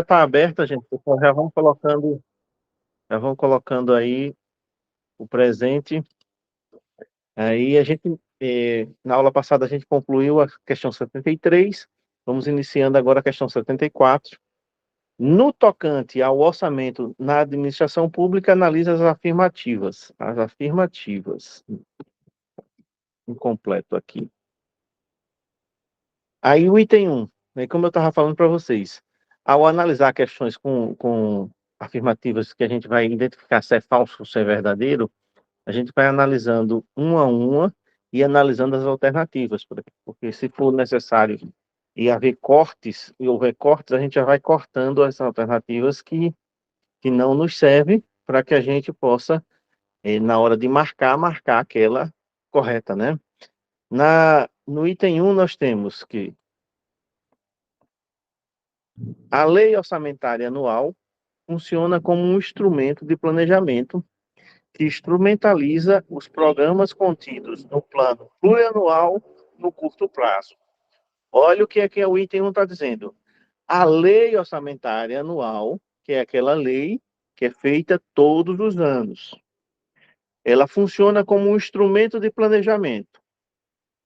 Está aberta, gente. Pessoal, já vão colocando aí o presente. Aí a gente, na aula passada, a gente concluiu a questão 73. Vamos iniciando agora a questão 74. No tocante ao orçamento na administração pública, analisa as afirmativas. As afirmativas. Incompleto aqui. Aí o item 1, né, como eu estava falando para vocês, ao analisar questões com afirmativas que a gente vai identificar se é falso ou se é verdadeiro, a gente vai analisando uma a uma e analisando as alternativas, porque se for necessário e haver cortes, e houver cortes, a gente já vai cortando as alternativas que não nos servem para que a gente possa, na hora de marcar aquela correta, né? No item 1, nós temos que a lei orçamentária anual funciona como um instrumento de planejamento que instrumentaliza os programas contidos no plano plurianual no curto prazo. Olha o que é que o item 1 está dizendo. A lei orçamentária anual, que é aquela lei que é feita todos os anos, ela funciona como um instrumento de planejamento.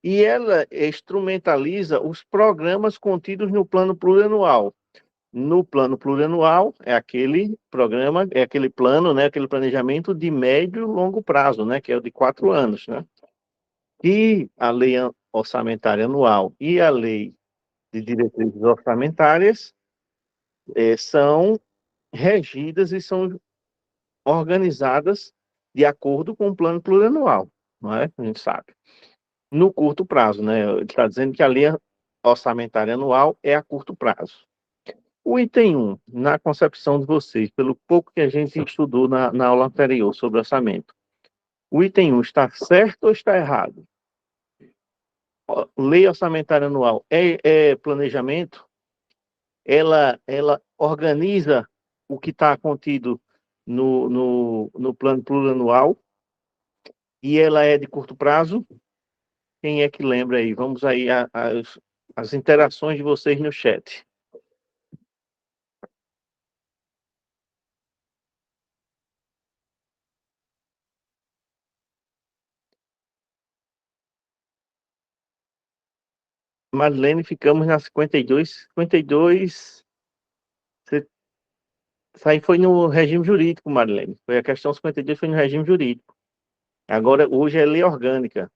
E ela instrumentaliza os programas contidos no plano plurianual. No plano plurianual, é aquele programa, é aquele plano, né, aquele planejamento de médio e longo prazo, né, que é o de 4 anos, né? E a lei orçamentária anual e a lei de diretrizes orçamentárias são regidas e são organizadas de acordo com o plano plurianual, não é? A gente sabe. No curto prazo, né? Ele está dizendo que a lei orçamentária anual é a curto prazo. O item 1, na concepção de vocês, pelo pouco que a gente estudou na aula anterior sobre orçamento, o item 1 está certo ou está errado? Lei orçamentária anual é planejamento? Ela organiza o que está contido no plano plurianual e ela é de curto prazo? Quem é que lembra aí? Vamos aí as interações de vocês no chat. Marlene, ficamos na 52. 52. Isso aí foi no regime jurídico, Marlene. Foi a questão 52, foi no regime jurídico. Agora, hoje é lei orgânica.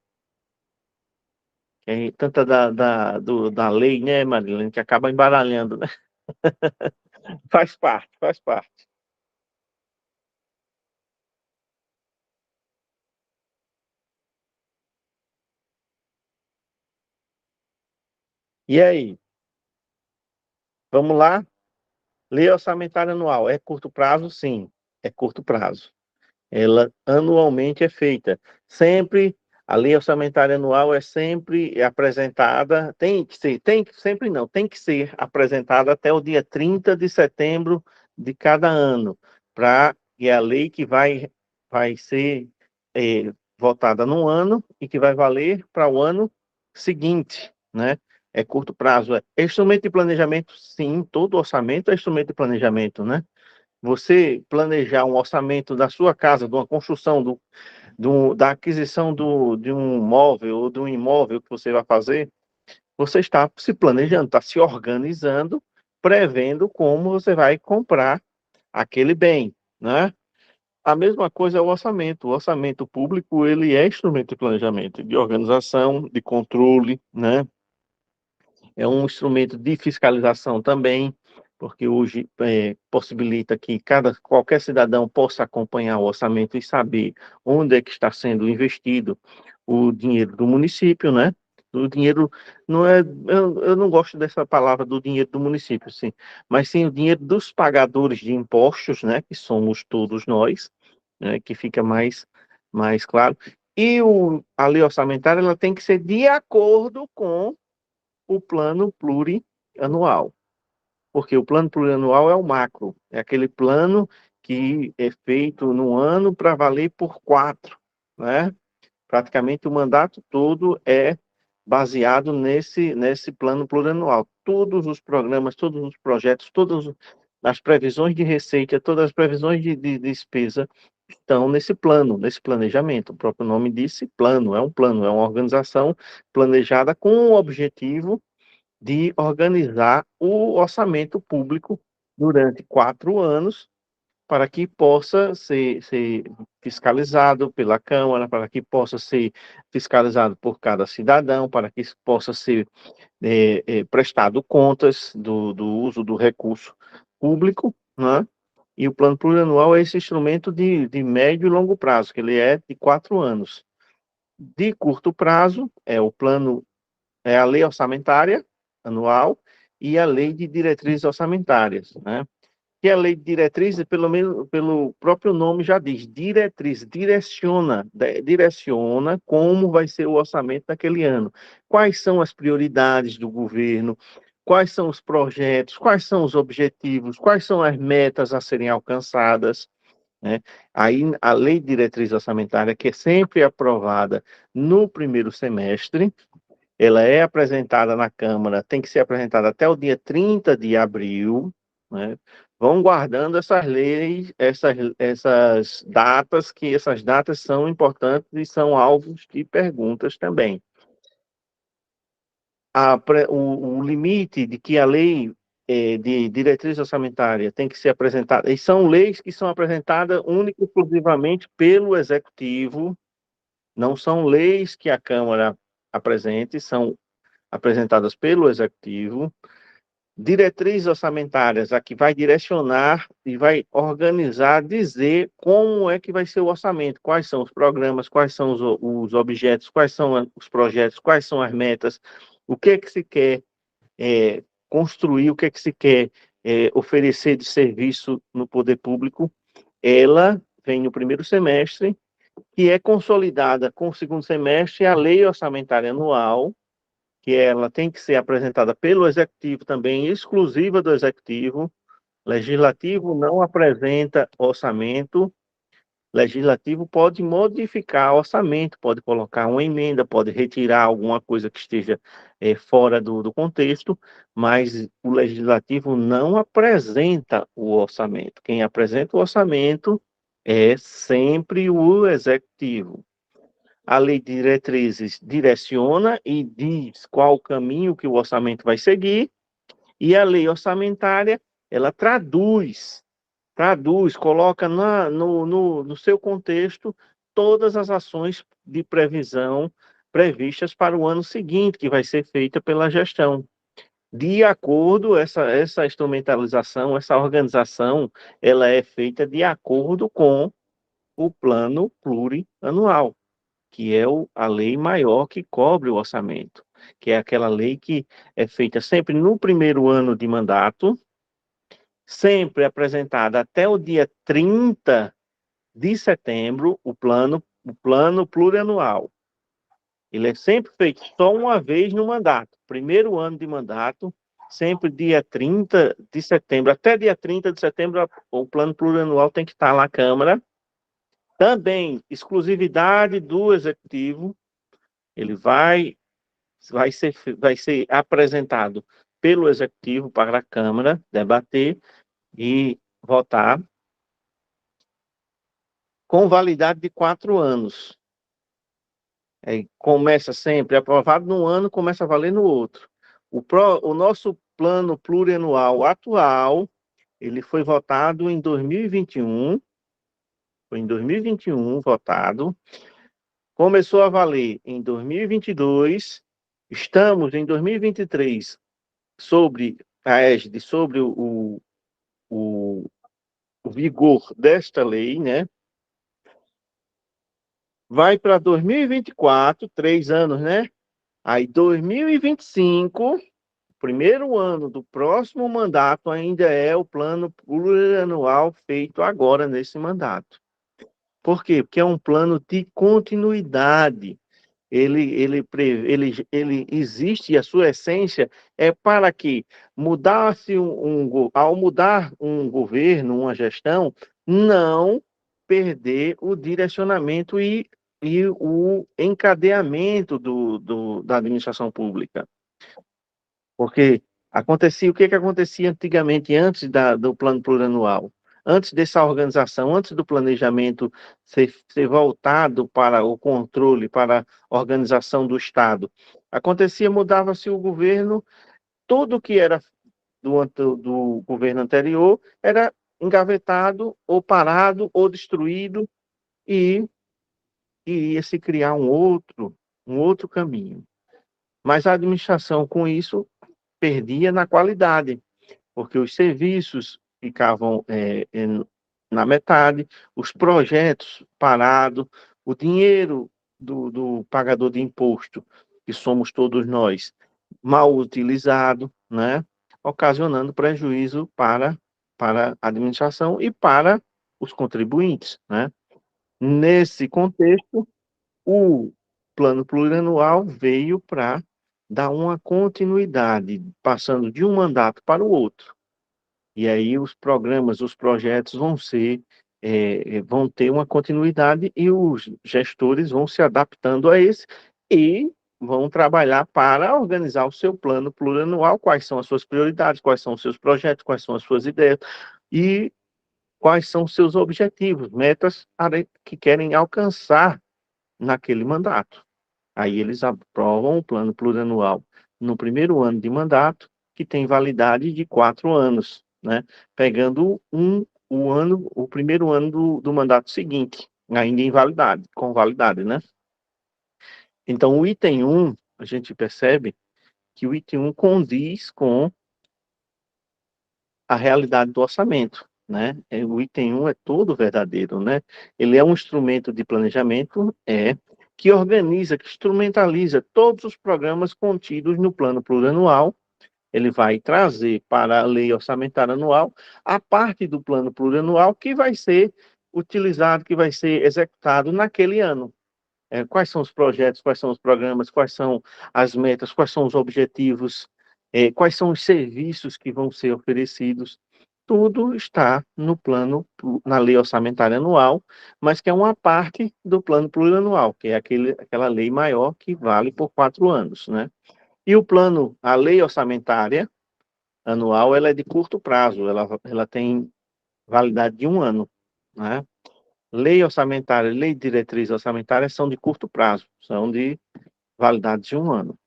É tanta da lei, né, Marlene, que acaba embaralhando, né? Faz parte, faz parte. E aí, vamos lá? Lei orçamentária anual. É curto prazo? Sim, é curto prazo. Ela anualmente é feita. Sempre, a lei orçamentária anual é sempre apresentada, sempre não, tem que ser apresentada até o dia 30 de setembro de cada ano, e é a lei que vai ser votada num ano e que vai valer para o ano seguinte, né? É curto prazo. É instrumento de planejamento, sim, todo orçamento é instrumento de planejamento, né? Você planejar um orçamento da sua casa, de uma construção, da aquisição de um móvel ou de um imóvel que você vai fazer, você está se planejando, está se organizando, prevendo como você vai comprar aquele bem, né? A mesma coisa é o orçamento. O orçamento público, ele é instrumento de planejamento, de organização, de controle, né? É um instrumento de fiscalização também, porque hoje possibilita que qualquer cidadão possa acompanhar o orçamento e saber onde é que está sendo investido o dinheiro do município, né? O dinheiro não é, eu não gosto dessa palavra do dinheiro do município, sim, mas sim o dinheiro dos pagadores de impostos, né? Que somos todos nós, né? Que fica mais claro. E a lei orçamentária ela tem que ser de acordo com o plano plurianual, porque o plano plurianual é o macro, é aquele plano que é feito no ano para valer por 4, né? Praticamente o mandato todo é baseado nesse plano plurianual. Todos os programas, todos os projetos, as previsões de receita, todas as previsões de despesa estão nesse plano, nesse planejamento. O próprio nome disse plano, é uma organização planejada com o objetivo de organizar o orçamento público durante 4 anos, para que possa ser fiscalizado pela Câmara, para que possa ser fiscalizado por cada cidadão, para que possa ser prestado contas do uso do recurso público, né? E o plano plurianual é esse instrumento de médio e longo prazo, que ele é de 4 anos. De curto prazo, é a lei orçamentária anual e a lei de diretrizes orçamentárias, né? Que a lei de diretrizes, pelo menos pelo próprio nome já diz, diretriz, direciona como vai ser o orçamento daquele ano. Quais são as prioridades do governo, quais são os projetos, quais são os objetivos, quais são as metas a serem alcançadas, né? Aí a lei de diretriz orçamentária, que é sempre aprovada no primeiro semestre, ela é apresentada na Câmara, tem que ser apresentada até o dia 30 de abril, né? Vão guardando essas leis, essas datas, que essas datas são importantes e são alvos de perguntas também. O limite de que a lei de diretriz orçamentária tem que ser apresentada, e são leis que são apresentadas única e exclusivamente pelo Executivo, não são leis que a Câmara apresente, são apresentadas pelo Executivo, diretrizes orçamentárias, a que vai direcionar e vai organizar, dizer como é que vai ser o orçamento, quais são os programas, quais são os objetos, quais são os projetos, quais são as metas, o que é que se quer construir, o que é que se quer oferecer de serviço no poder público. Ela vem no primeiro semestre, que é consolidada com o segundo semestre a lei orçamentária anual, que ela tem que ser apresentada pelo Executivo também, exclusiva do Executivo. Legislativo não apresenta orçamento. Legislativo pode modificar orçamento, pode colocar uma emenda, pode retirar alguma coisa que esteja fora do contexto, mas o Legislativo não apresenta o orçamento. Quem apresenta o orçamento é sempre o Executivo. A lei de diretrizes direciona e diz qual o caminho que o orçamento vai seguir, e a lei orçamentária, ela traduz, coloca no seu contexto todas as ações de previsão previstas para o ano seguinte, que vai ser feita pela gestão. De acordo, essa instrumentalização, essa organização, ela é feita de acordo com o plano plurianual, que é a lei maior que cobre o orçamento, que é aquela lei que é feita sempre no primeiro ano de mandato, sempre apresentada até o dia 30 de setembro, o plano plurianual. Ele é sempre feito só uma vez no mandato, primeiro ano de mandato, sempre dia 30 de setembro, até dia 30 de setembro, o plano plurianual tem que estar na Câmara. Também, exclusividade do Executivo, ele vai ser apresentado pelo Executivo para a Câmara debater e votar, com validade de 4 anos. Começa sempre, aprovado num ano, começa a valer no outro. O nosso plano plurianual atual, ele foi votado em 2021, foi em 2021 votado, começou a valer em 2022, estamos em 2023 sobre a égide, sobre o, o vigor desta lei, né? Vai para 2024, 3 anos, né? Aí 2025, primeiro ano do próximo mandato, ainda é o plano plurianual feito agora nesse mandato. Por quê? Porque é um plano de continuidade. Ele existe, e a sua essência é para que ao mudar um governo, uma gestão, não perder o direcionamento e o encadeamento da administração pública. Porque O que acontecia antigamente, antes do plano plurianual? Antes dessa organização, antes do planejamento ser voltado para o controle, para a organização do Estado, mudava-se o governo, tudo que era do governo anterior era engavetado, ou parado, ou destruído, e iria se criar um outro caminho. Mas a administração, com isso, perdia na qualidade, porque os serviços ficavam na metade, os projetos parados, o dinheiro do pagador de imposto, que somos todos nós, mal utilizado, né? Ocasionando prejuízo para a administração e para os contribuintes, né? Nesse contexto, o plano plurianual veio para dar uma continuidade, passando de um mandato para o outro. E aí os programas, os projetos vão ter uma continuidade e os gestores vão se adaptando a esse e vão trabalhar para organizar o seu plano plurianual, quais são as suas prioridades, quais são os seus projetos, quais são as suas ideias e quais são os seus objetivos, metas que querem alcançar naquele mandato. Aí eles aprovam o plano plurianual no primeiro ano de mandato, que tem validade de 4 anos, né? Pegando o primeiro ano do mandato seguinte, ainda em validade, com validade, né? Então, o item 1, a gente percebe que o item 1 condiz com a realidade do orçamento, né? O item 1 é todo verdadeiro, né? Ele é um instrumento de planejamento, que organiza, que instrumentaliza todos os programas contidos no plano plurianual. Ele vai trazer para a lei orçamentária anual a parte do plano plurianual que vai ser utilizado, que vai ser executado naquele ano. Quais são os projetos, quais são os programas, quais são as metas, quais são os objetivos, quais são os serviços que vão ser oferecidos. Tudo está no plano, na lei orçamentária anual, mas que é uma parte do plano plurianual, que é aquela lei maior que vale por 4 anos, né? E a lei orçamentária anual, ela é de curto prazo, ela tem validade de 1 ano, né? Lei orçamentária, lei de diretriz orçamentária são de curto prazo, são de validade de 1 ano.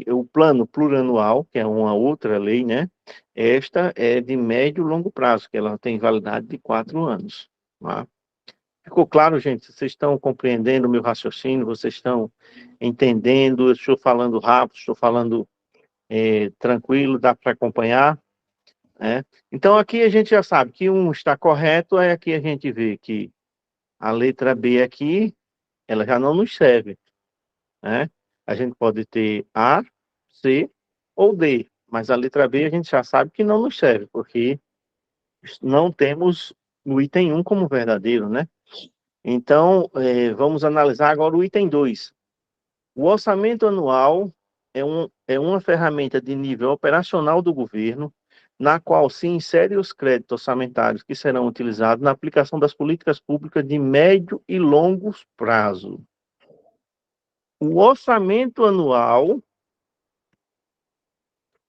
O plano plurianual, que é uma outra lei, né? Esta é de médio e longo prazo, que ela tem validade de 4 anos. Tá? Ficou claro, gente? Vocês estão compreendendo o meu raciocínio? Vocês estão entendendo? Eu estou falando rápido, estou falando tranquilo, dá para acompanhar? Né? Então, aqui a gente já sabe que um está correto, aí aqui a gente vê que a letra B aqui, ela já não nos serve, né? A gente pode ter A, C ou D, mas a letra B a gente já sabe que não nos serve, porque não temos o item 1 como verdadeiro, né? Então, vamos analisar agora o item 2. O orçamento anual é uma ferramenta de nível operacional do governo, na qual se insere os créditos orçamentários que serão utilizados na aplicação das políticas públicas de médio e longo prazo. O orçamento anual,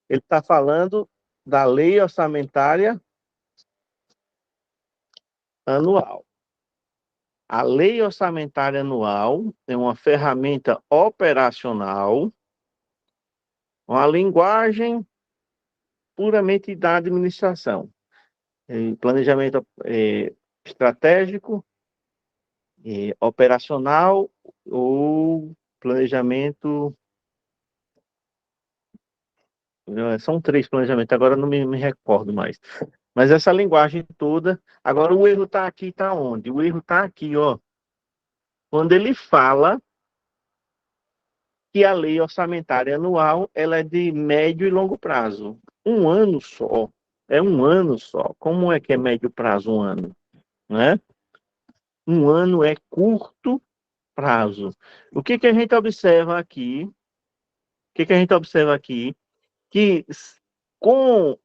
ele está falando da lei orçamentária anual. A lei orçamentária anual é uma ferramenta operacional, uma linguagem puramente da administração. Planejamento estratégico, operacional ou planejamento. São 3 planejamentos, agora não me recordo mais. Mas essa linguagem toda. Agora, o erro está aqui, está onde? O erro está aqui, ó. Quando ele fala que a lei orçamentária anual ela é de médio e longo prazo. 1 ano só. É 1 ano só. Como é que é médio prazo 1 ano? Né? 1 ano é curto prazo. O que a gente observa aqui? O que a gente observa aqui? Que com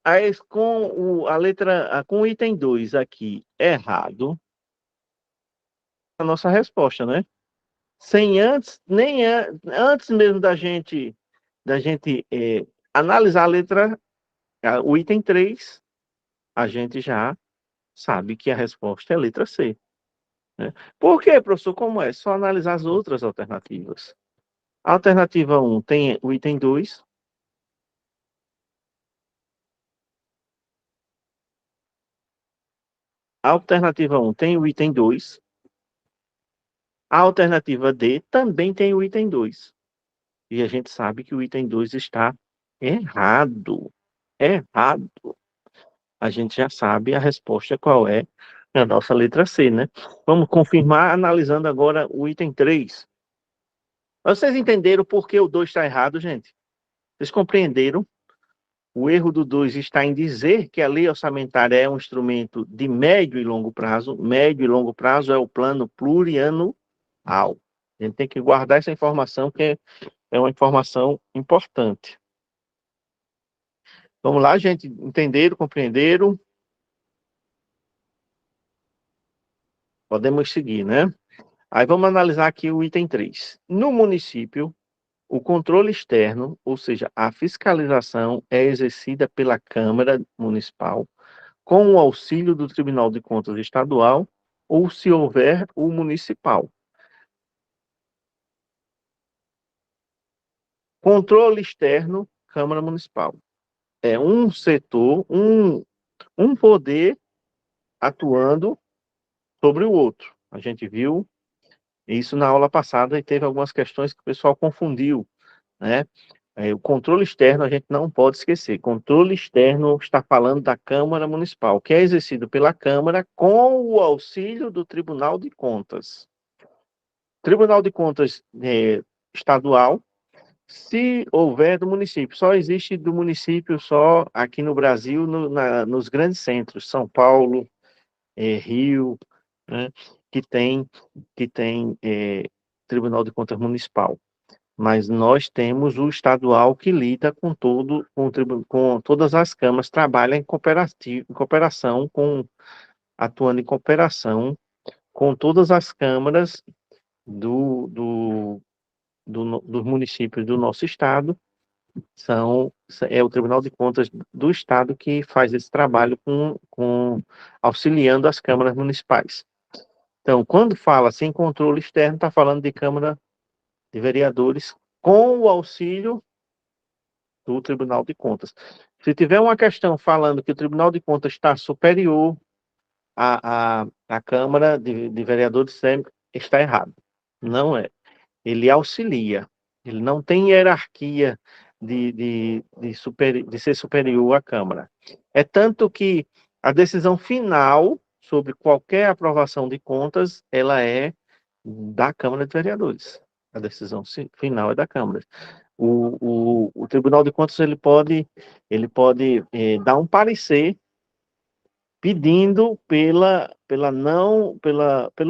a letra, com o item 2 aqui errado, a nossa resposta, né? Sem antes, nem antes mesmo da gente Analisar a letra, o item 3, a gente já sabe que a resposta é a letra C. Né? Por quê, professor? Como é? Só analisar as outras alternativas. A alternativa 1 tem o item 2. A alternativa 1 tem o item 2. A alternativa D também tem o item 2. E a gente sabe que o item 2 está errado. Errado. A gente já sabe a resposta qual é a nossa letra C, né? Vamos confirmar analisando agora o item 3. Vocês entenderam por que o 2 está errado, gente? Vocês compreenderam? O erro do 2 está em dizer que a lei orçamentária é um instrumento de médio e longo prazo. Médio e longo prazo é o plano plurianual. A gente tem que guardar essa informação, que é uma informação importante. Vamos lá, gente. Entenderam, compreenderam? Podemos seguir, né? Aí vamos analisar aqui o item 3. No município, o controle externo, ou seja, a fiscalização, é exercida pela Câmara Municipal com o auxílio do Tribunal de Contas Estadual ou, se houver, o municipal. Controle externo, Câmara Municipal. É um setor, um poder atuando sobre o outro. A gente viu isso na aula passada e teve algumas questões que o pessoal confundiu, né? O controle externo a gente não pode esquecer. Controle externo está falando da Câmara Municipal, que é exercido pela Câmara com o auxílio do Tribunal de Contas. Tribunal de Contas estadual, se houver do município. Só existe do município só aqui no Brasil, nos grandes centros, São Paulo, Rio, né, que tem Tribunal de Contas Municipal. Mas nós temos o estadual que lida com todas as câmaras, trabalha atuando em cooperação com todas as câmaras dos municípios do nosso estado. É o Tribunal de Contas do Estado que faz esse trabalho auxiliando as câmaras municipais. Então, quando fala assim, controle externo, está falando de Câmara de Vereadores com o auxílio do Tribunal de Contas. Se tiver uma questão falando que o Tribunal de Contas está superior à Câmara de Vereadores, está errado. Não é. Ele auxilia. Ele não tem hierarquia de ser superior à Câmara. É tanto que a decisão final sobre qualquer aprovação de contas, ela é da Câmara de Vereadores. A decisão final é da Câmara. O Tribunal de Contas ele pode dar um parecer pedindo pelo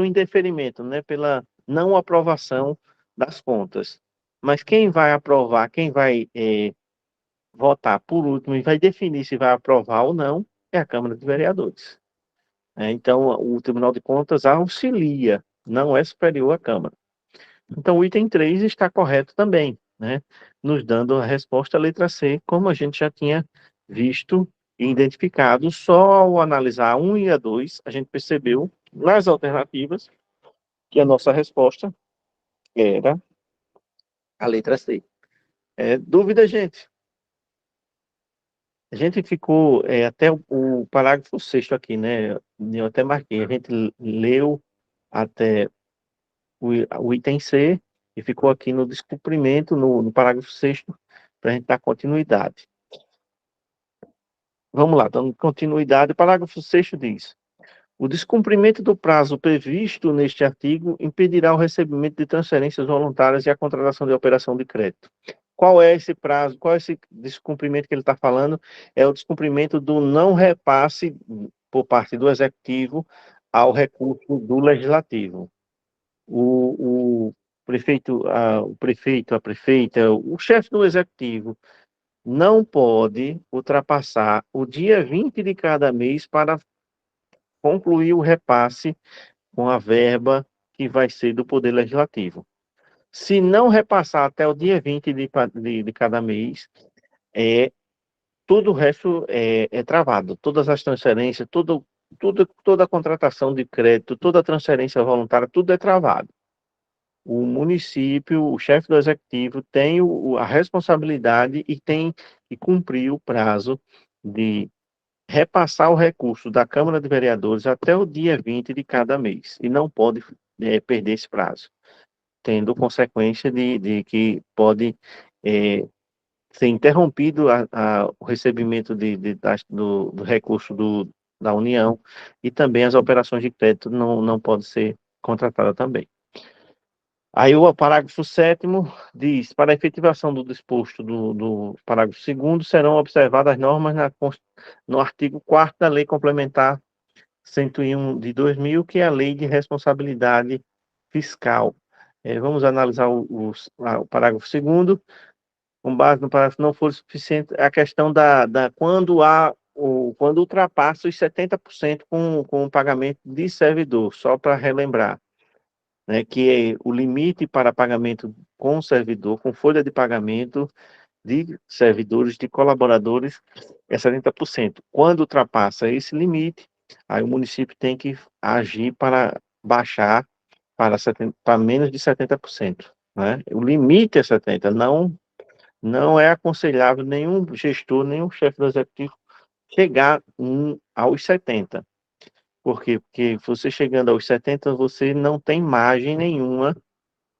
indeferimento, né, pela não aprovação das contas. Mas quem vai aprovar, quem vai votar por último e vai definir se vai aprovar ou não, é a Câmara de Vereadores. Então, o Tribunal de Contas auxilia, não é superior à Câmara. Então, o item 3 está correto também, né? Nos dando a resposta à letra C, como a gente já tinha visto e identificado. Só ao analisar a 1 e a 2, a gente percebeu nas alternativas que a nossa resposta era a letra C. Dúvida, gente? A gente ficou até o parágrafo 6º aqui, né? Eu até marquei. A gente leu até o item C e ficou aqui no descumprimento, no parágrafo 6º, para a gente dar continuidade. Vamos lá, dando continuidade. O parágrafo 6º diz: o descumprimento do prazo previsto neste artigo impedirá o recebimento de transferências voluntárias e a contratação de operação de crédito. Qual é esse prazo? Qual é esse descumprimento que ele está falando? É o descumprimento do não repasse por parte do Executivo ao recurso do Legislativo. O prefeito, a prefeita, o chefe do Executivo não pode ultrapassar o dia 20 de cada mês para concluir o repasse com a verba que vai ser do Poder Legislativo. Se não repassar até o dia 20 de cada mês, é, tudo o resto é travado. Todas as transferências, toda a contratação de crédito, toda a transferência voluntária, tudo é travado. O município, o chefe do executivo, tem a responsabilidade e tem que cumprir o prazo de repassar o recurso da Câmara de Vereadores até o dia 20 de cada mês. E não pode perder esse prazo, tendo consequência de que pode ser interrompido o recebimento do recurso da União, e também as operações de crédito não podem ser contratadas também. Aí o parágrafo 7º diz: para a efetivação do disposto do parágrafo 2º, serão observadas as normas no artigo 4º da Lei Complementar 101 de 2000, que é a Lei de Responsabilidade Fiscal. Vamos analisar o parágrafo 2º. Com base no parágrafo não for suficiente, a questão quando ultrapassa os 70% com o pagamento de servidor, só para relembrar, né, que o limite para pagamento com servidor, com folha de pagamento de servidores, de colaboradores, é 70%. Quando ultrapassa esse limite, aí o município tem que agir para baixar para menos de 70%. Né? O limite é 70%, não é aconselhável nenhum gestor, nenhum chefe do executivo chegar aos 70%. Por quê? Porque você chegando aos 70%, você não tem margem nenhuma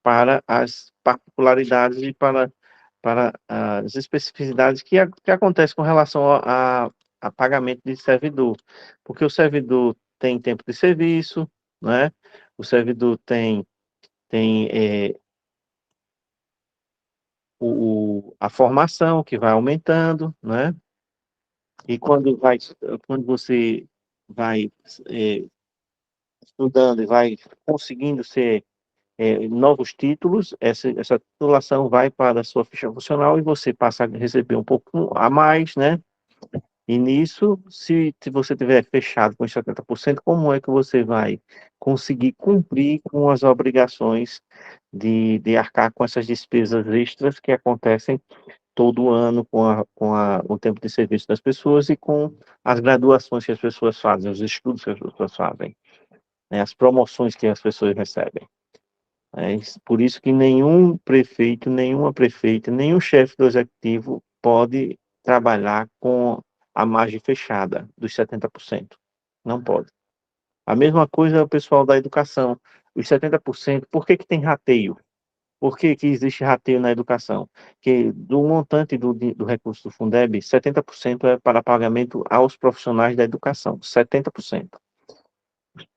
para as particularidades e para as especificidades que acontecem com relação a pagamento de servidor. Porque o servidor tem tempo de serviço, né? O servidor tem a formação que vai aumentando, né? E quando você vai estudando e vai conseguindo ser novos títulos, essa titulação vai para a sua ficha funcional e você passa a receber um pouco a mais, né? E nisso, se você tiver fechado com os 70%, como é que você vai conseguir cumprir com as obrigações de arcar com essas despesas extras que acontecem todo ano o tempo de serviço das pessoas e com as graduações que as pessoas fazem, os estudos que as pessoas fazem, né, as promoções que as pessoas recebem. Por isso que nenhum prefeito, nenhuma prefeita, nenhum chefe do executivo pode trabalhar com a margem fechada dos 70%. Não pode. A mesma coisa é o pessoal da educação. Os 70%, por que que tem rateio? Por que que existe rateio na educação? Que do montante do recurso do Fundeb, 70% é para pagamento aos profissionais da educação. 70%.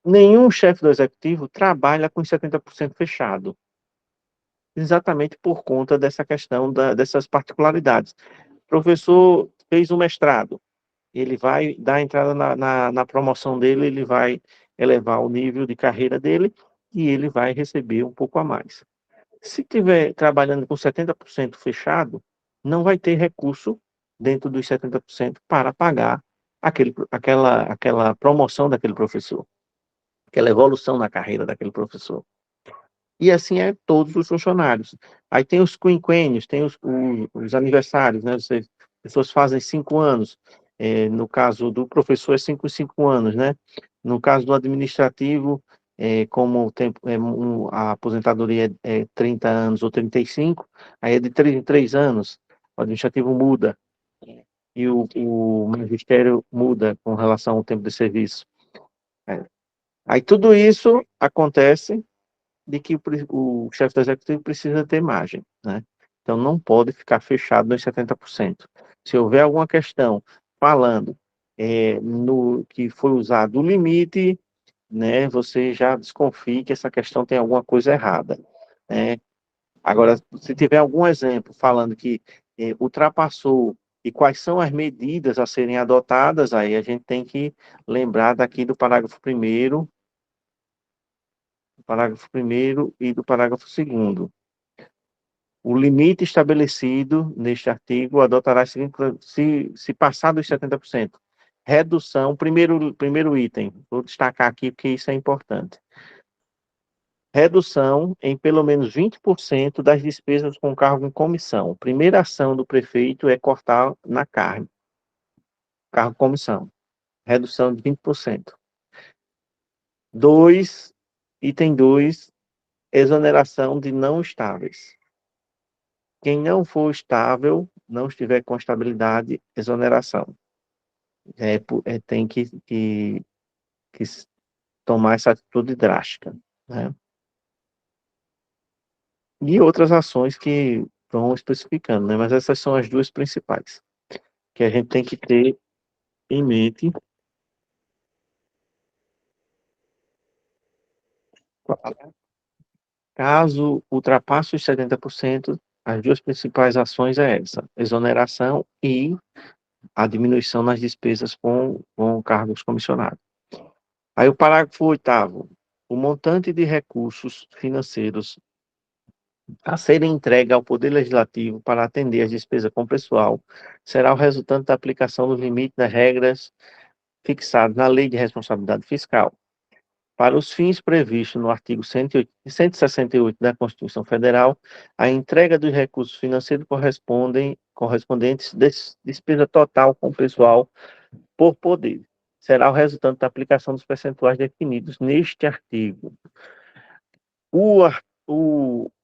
Nenhum chefe do executivo trabalha com 70% fechado, exatamente por conta dessa questão dessas particularidades. O professor fez um mestrado, ele vai dar entrada na promoção dele, ele vai elevar o nível de carreira dele e ele vai receber um pouco a mais. Se tiver trabalhando com 70% fechado, não vai ter recurso dentro dos 70% para pagar aquela promoção daquele professor, aquela evolução na carreira daquele professor. E assim é todos os funcionários. Aí tem os quinquênios, tem os aniversários, né? As pessoas fazem 5 anos. No caso do professor, é 5 anos, né? No caso do administrativo, como o tempo, a aposentadoria é 30 anos ou 35, aí é de 3 em 3 anos. O administrativo muda e o magistério muda com relação ao tempo de serviço. É. Aí tudo isso acontece de que o chefe do executivo precisa ter margem, né? Então, não pode ficar fechado nos 70%. Se houver alguma questão falando no que foi usado o limite, né, você já desconfie que essa questão tem alguma coisa errada, né? Agora, se tiver algum exemplo falando que ultrapassou e quais são as medidas a serem adotadas, aí a gente tem que lembrar daqui do parágrafo primeiro e do parágrafo 2º. O limite estabelecido neste artigo adotará se passar dos 70%. Redução, primeiro item, vou destacar aqui porque isso é importante. redução em pelo menos 20% das despesas com cargo em comissão. A primeira ação do prefeito é cortar na carne, cargo em comissão, redução de 20%. Dois, item 2, exoneração de não estáveis. Quem não for estável, não estiver com estabilidade, exoneração. Tem que tomar essa atitude drástica, né? E outras ações que vão especificando, né? Mas essas são as duas principais que a gente tem que ter em mente. Caso ultrapasse os 70%, as duas principais ações é essa, exoneração e a diminuição nas despesas com cargos comissionados. Aí o parágrafo 8º, o montante de recursos financeiros a serem entregue ao Poder Legislativo para atender às despesas com pessoal será o resultante da aplicação dos limites das regras fixadas na Lei de Responsabilidade Fiscal. Para os fins previstos no artigo 168 da Constituição Federal, a entrega dos recursos financeiros correspondentes despesa total com pessoal por poder. Será o resultante da aplicação dos percentuais definidos neste artigo.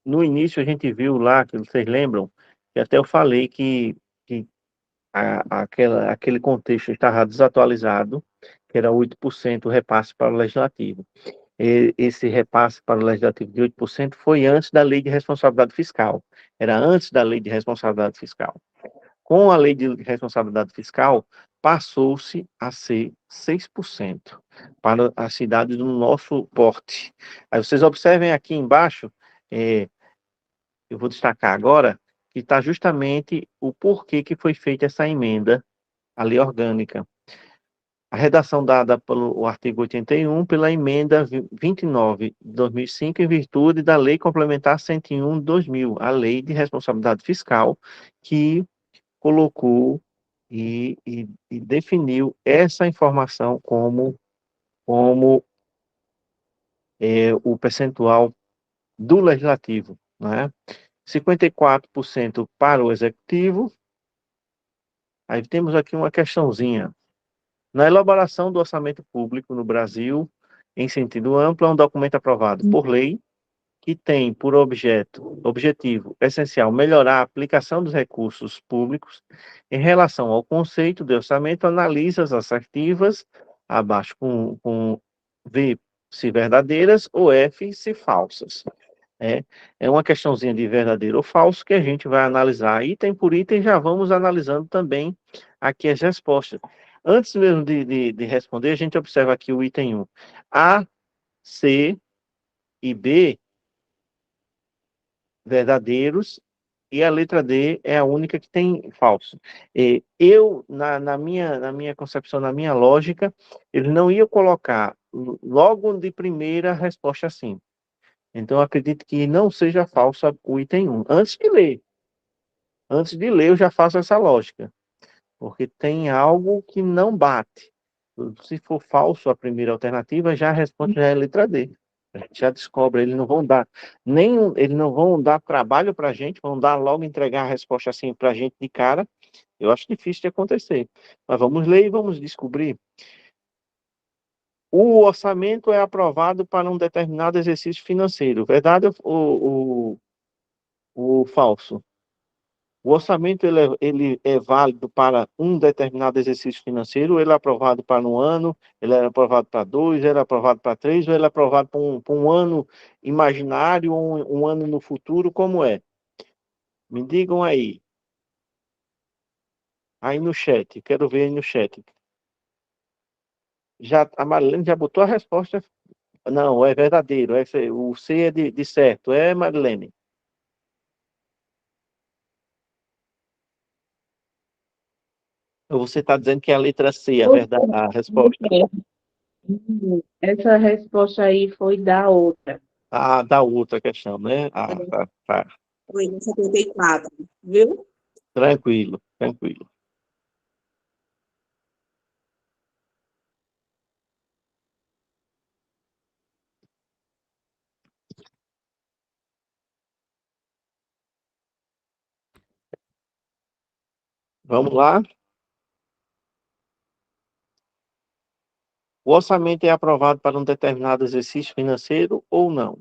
No início a gente viu lá, que vocês lembram, que até eu falei que aquele contexto estava desatualizado, que era 8% repasse para o Legislativo. Esse repasse para o Legislativo de 8% foi antes da Lei de Responsabilidade Fiscal. Era antes da Lei de Responsabilidade Fiscal. Com a Lei de Responsabilidade Fiscal, passou-se a ser 6% para as cidades do nosso porte. Aí vocês observem aqui embaixo, eu vou destacar agora, que está justamente o porquê que foi feita essa emenda à lei orgânica. A redação dada pelo artigo 81, pela emenda 29 de 2005, em virtude da Lei Complementar 101 de 2000, a Lei de Responsabilidade Fiscal, que colocou e definiu essa informação como o percentual do legislativo, né? 54% para o executivo. Aí temos aqui uma questãozinha. Na elaboração do orçamento público no Brasil, em sentido amplo, é um documento aprovado por lei que tem por objetivo essencial melhorar a aplicação dos recursos públicos em relação ao conceito de orçamento, analisa as assertivas, abaixo com V se verdadeiras ou F se falsas. É uma questãozinha de verdadeiro ou falso que a gente vai analisar item por item, já vamos analisando também aqui as respostas. Antes mesmo de responder, a gente observa aqui o item 1. A, C e B verdadeiros, e a letra D é a única que tem falso. Na minha concepção, na minha lógica, eles não iam colocar logo de primeira a resposta assim. Então, eu acredito que não seja falso o item 1. Antes de ler, eu já faço essa lógica, porque tem algo que não bate. Se for falso a primeira alternativa, já a resposta já é a letra D. A gente já descobre, eles não vão dar trabalho para a gente, vão dar logo entregar a resposta assim para a gente de cara. Eu acho difícil de acontecer. Mas vamos ler e vamos descobrir. O orçamento é aprovado para um determinado exercício financeiro. Verdade ou falso? O orçamento ele é válido para um determinado exercício financeiro, ele é aprovado para um ano, ele é aprovado para dois, ele é aprovado para três, ou ele é aprovado para um ano imaginário, ou um ano no futuro, como é? Me digam aí no chat, quero ver aí no chat. A Marilene já botou a resposta? Não, é verdadeiro, o C é de certo, é, Marilene? Ou você está dizendo que é a letra C, a resposta? Essa resposta aí foi da outra. Ah, da outra questão, né? Ah, tá. Foi no 74, viu? Tranquilo, tranquilo. Vamos lá. O orçamento é aprovado para um determinado exercício financeiro ou não?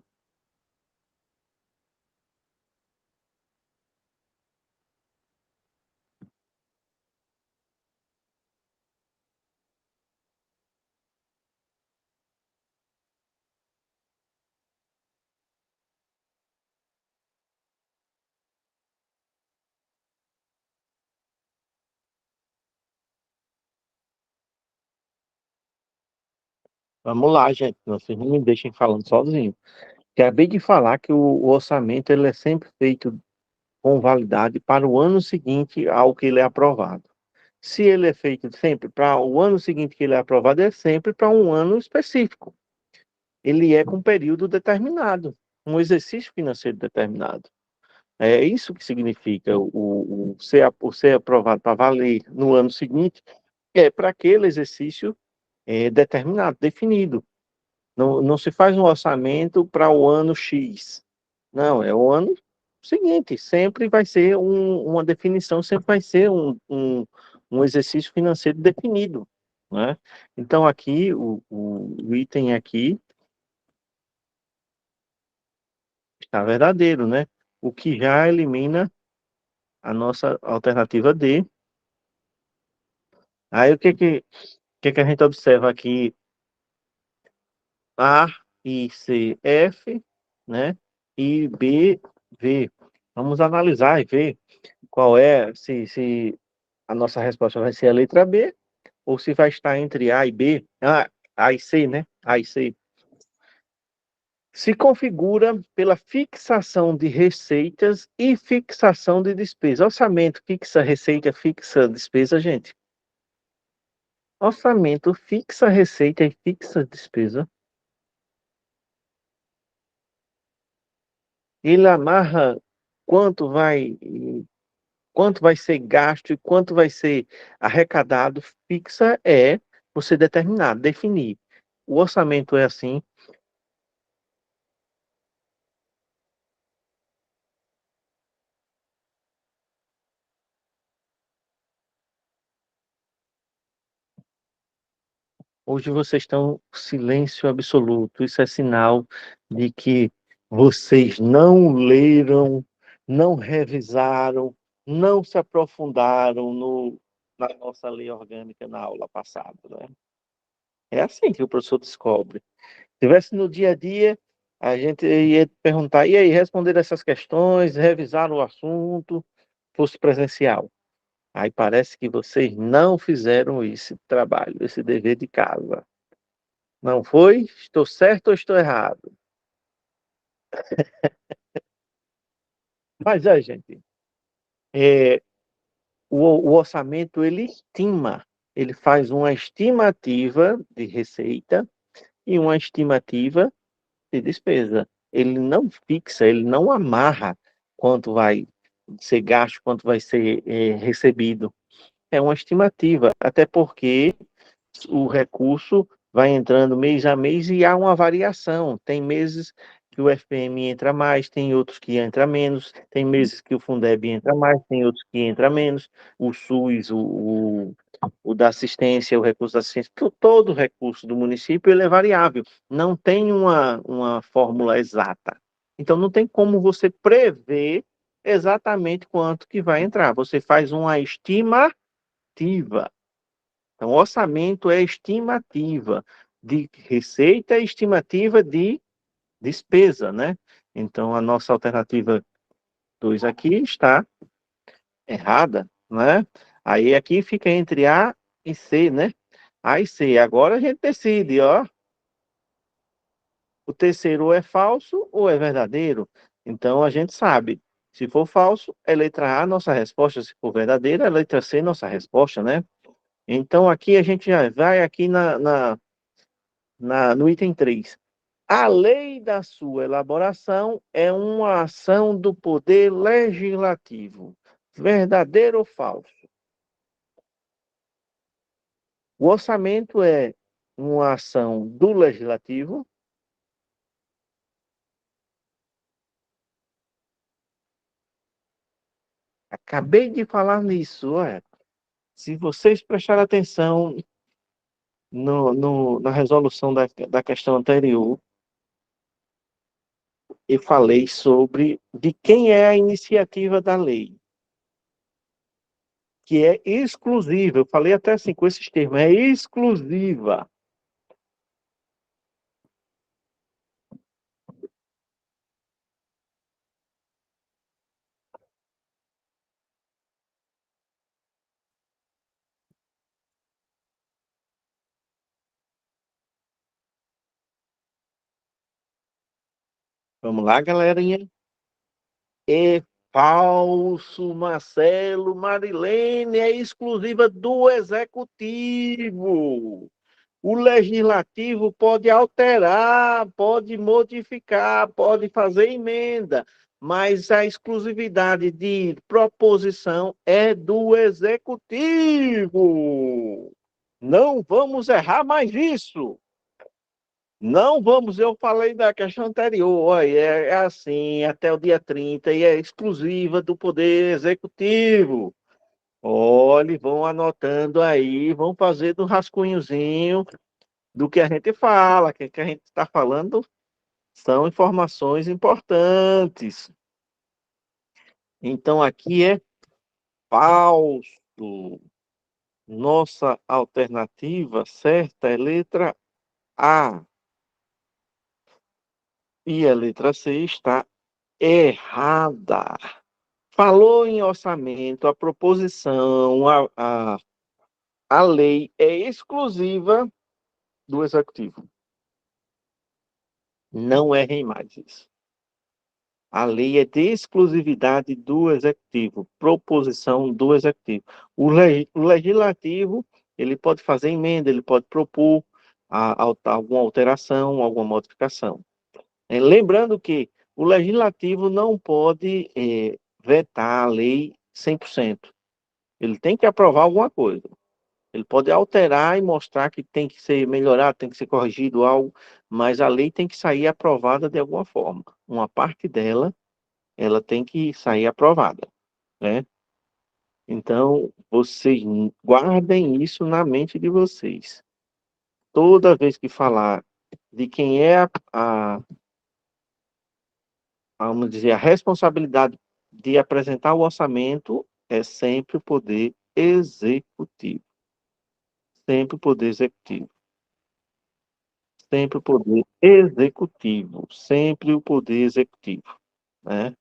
Vamos lá, gente. Vocês não me deixem falando sozinho. Acabei de falar que o orçamento ele é sempre feito com validade para o ano seguinte ao que ele é aprovado. Se ele é feito sempre para o ano seguinte que ele é aprovado, é sempre para um ano específico. Ele é com um período determinado, um exercício financeiro determinado. É isso que significa o ser aprovado para valer no ano seguinte, é para aquele exercício determinado, definido. Não, não se faz um orçamento para o ano X. Não, é o ano seguinte. Sempre vai ser uma definição, sempre vai ser um exercício financeiro definido, né? Então, aqui, o item aqui está verdadeiro, né? O que já elimina a nossa alternativa D. Aí, o que que a gente observa aqui? A, I, C, F, né? E B, V. Vamos analisar e ver qual é, se a nossa resposta vai ser a letra B, ou se vai estar entre A e B, A e C, né? A e C. Se configura pela fixação de receitas e fixação de despesa. Orçamento fixa receita, fixa despesa, gente. Orçamento fixa receita e fixa despesa. Ele amarra quanto vai quanto vai ser gasto e quanto vai ser arrecadado. Fixa é você determinar, definir. O orçamento é assim. Hoje vocês estão em silêncio absoluto. Isso é sinal de que vocês não leram, não revisaram, não se aprofundaram na nossa lei orgânica na aula passada, né? É assim que o professor descobre. Se tivesse no dia a dia, a gente ia perguntar, e aí, responder essas questões, revisar o assunto, fosse presencial. Aí parece que vocês não fizeram esse trabalho, esse dever de casa. Não foi? Estou certo ou estou errado? Mas é, gente, é, o orçamento ele estima, ele faz uma estimativa de receita e uma estimativa de despesa. Ele não fixa, ele não amarra quanto vai ser gasto, quanto vai ser recebido. É uma estimativa, até porque o recurso vai entrando mês a mês e há uma variação. Tem meses que o FPM entra mais, tem outros que entra menos, tem meses que o Fundeb entra mais, tem outros que entra menos, o SUS, o da assistência, o recurso da assistência, todo o recurso do município ele é variável, não tem uma fórmula exata. Então não tem como você prever exatamente quanto que vai entrar. Você faz uma estimativa. Então, orçamento é estimativa de receita e estimativa de despesa, né? Então, a nossa alternativa 2 aqui está errada, né? Aí aqui fica entre A e C, né? A e C. Agora a gente decide, ó. O terceiro ou é falso ou é verdadeiro. Então, a gente sabe. Se for falso, é letra A, nossa resposta. Se for verdadeira, é letra C, nossa resposta, né? Então, aqui a gente já vai aqui no item 3. A lei da sua elaboração é uma ação do poder legislativo. Verdadeiro ou falso? O orçamento é uma ação do legislativo. Acabei de falar nisso, olha. Se vocês prestarem atenção na resolução da questão anterior, eu falei sobre de quem é a iniciativa da lei, que é exclusiva. Eu falei até assim com esses termos, é exclusiva. Vamos lá, galerinha. É falso, Marcelo. Marilene é exclusiva do executivo. O legislativo pode alterar, pode modificar, pode fazer emenda, mas a exclusividade de proposição é do executivo. Não vamos errar mais isso. Não vamos, eu falei da questão anterior, olha, é assim, até o dia 30 e é exclusiva do Poder Executivo. Olhe, vão anotando aí, vão fazendo um rascunhozinho do que a gente fala, que a gente está falando são informações importantes. Então, aqui é falso. Nossa alternativa certa é letra A. E a letra C está errada. Falou em orçamento, a proposição, a lei é exclusiva do executivo. Não errem mais isso. A lei é de exclusividade do executivo, proposição do executivo. O legislativo, ele pode fazer emenda, ele pode propor alguma alteração, alguma modificação. Lembrando que o legislativo não pode vetar a lei 100%. Ele tem que aprovar alguma coisa. Ele pode alterar e mostrar que tem que ser melhorado, tem que ser corrigido algo, mas a lei tem que sair aprovada de alguma forma. Uma parte dela, ela tem que sair aprovada, né? Então, vocês guardem isso na mente de vocês. Toda vez que falar de quem é vamos dizer, a responsabilidade de apresentar o orçamento é sempre o poder executivo. Sempre o poder executivo. Sempre o poder executivo. Sempre o poder executivo, né?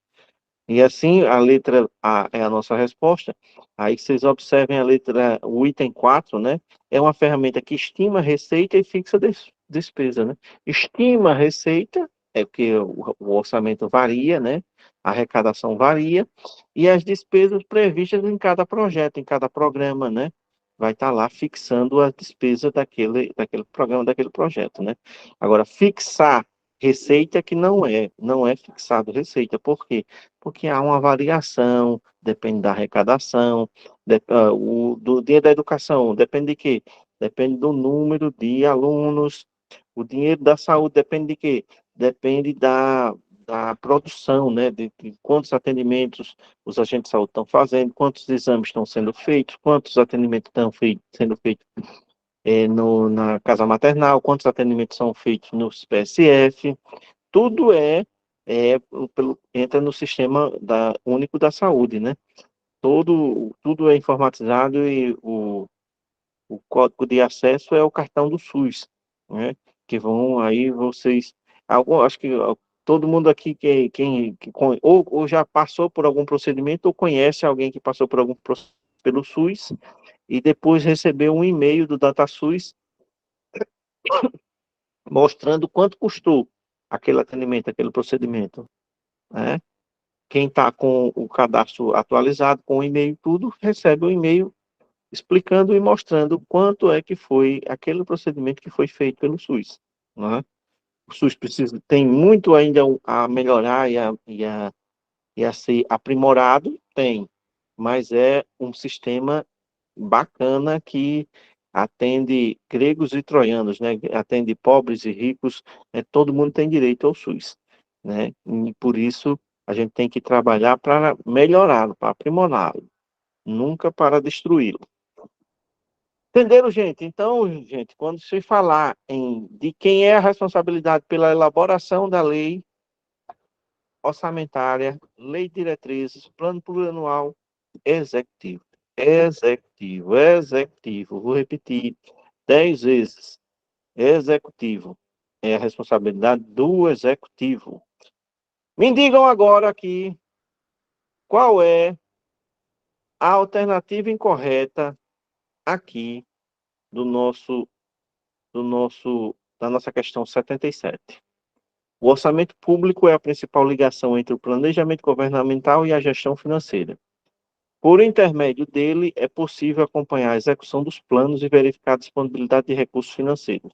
E assim, a letra A é a nossa resposta. Aí vocês observem a letra, o item 4, né? É uma ferramenta que estima receita e fixa despesa, né? Estima receita, é porque o orçamento varia, né? A arrecadação varia, e as despesas previstas em cada projeto, em cada programa, né? Vai estar lá fixando a despesa daquele programa, daquele projeto, né? Agora, fixar receita que não é fixado receita. Por quê? Porque há uma variação, depende da arrecadação, do dia da educação, depende de quê? Depende do número de alunos, o dinheiro da saúde depende de quê? Depende da produção, né? De quantos atendimentos os agentes de saúde estão fazendo, quantos exames estão sendo feitos, quantos atendimentos estão sendo feitos na casa maternal, quantos atendimentos são feitos no PSF, tudo entra no sistema único da saúde, né? Tudo é informatizado e o código de acesso é o cartão do SUS, né? Que vão aí vocês, acho que todo mundo aqui ou já passou por algum procedimento ou conhece alguém que passou por algum procedimento pelo SUS e depois recebeu um e-mail do DataSUS mostrando quanto custou aquele atendimento, aquele procedimento, né? Quem está com o cadastro atualizado, com o e-mail tudo, recebe um e-mail explicando e mostrando quanto é que foi aquele procedimento que foi feito pelo SUS, né? O SUS tem muito ainda a melhorar e a ser aprimorado, tem, mas é um sistema bacana que atende gregos e troianos, né? Atende pobres e ricos, todo mundo tem direito ao SUS, né? E por isso a gente tem que trabalhar para melhorá-lo, para aprimorá-lo, nunca para destruí-lo. Entenderam, gente? Então, gente, quando se falar de quem é a responsabilidade pela elaboração da lei orçamentária, lei de diretrizes, plano plurianual, executivo. Executivo, executivo. Vou repetir 10 vezes. Executivo. É a responsabilidade do executivo. Me digam agora aqui qual é a alternativa incorreta aqui do nosso, da nossa questão 77. O orçamento público é a principal ligação entre o planejamento governamental e a gestão financeira. Por intermédio dele, é possível acompanhar a execução dos planos e verificar a disponibilidade de recursos financeiros.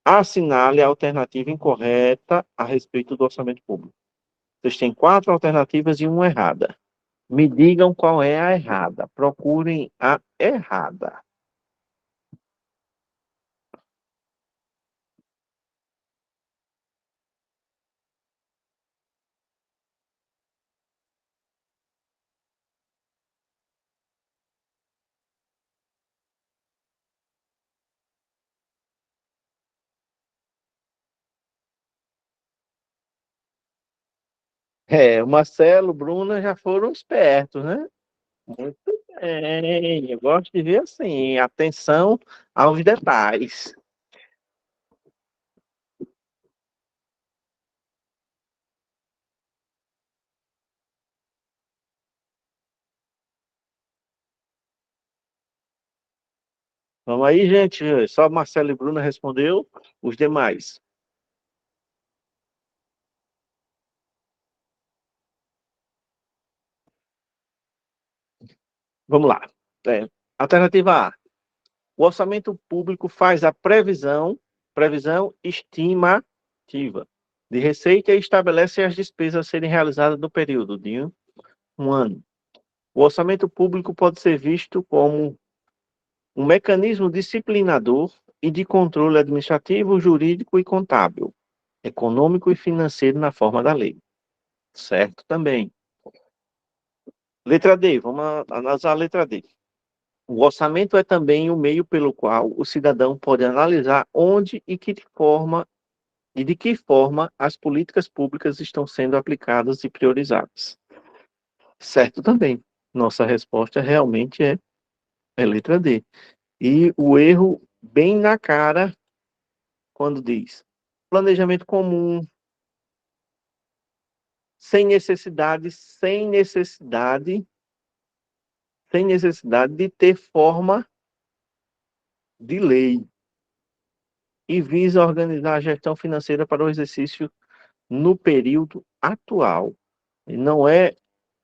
Assinale a alternativa incorreta a respeito do orçamento público. Vocês têm 4 alternativas e uma errada. Me digam qual é a errada. Procurem a errada. O Marcelo, Bruna já foram espertos, né? Muito bem. Eu gosto de ver assim, atenção aos detalhes. Vamos aí, gente. Só Marcelo e Bruna respondeu. Os demais. Vamos lá. Alternativa A. O orçamento público faz a previsão estimativa de receita e estabelece as despesas a serem realizadas no período de um ano. O orçamento público pode ser visto como um mecanismo disciplinador e de controle administrativo, jurídico e contábil, econômico e financeiro na forma da lei. Certo também. Letra D, vamos analisar a letra D. O orçamento é também o meio pelo qual o cidadão pode analisar onde e de que forma as políticas públicas estão sendo aplicadas e priorizadas. Certo também. Nossa resposta realmente é letra D. E o erro bem na cara quando diz planejamento comum, sem necessidade de ter forma de lei e visa organizar a gestão financeira para o exercício no período atual. E não é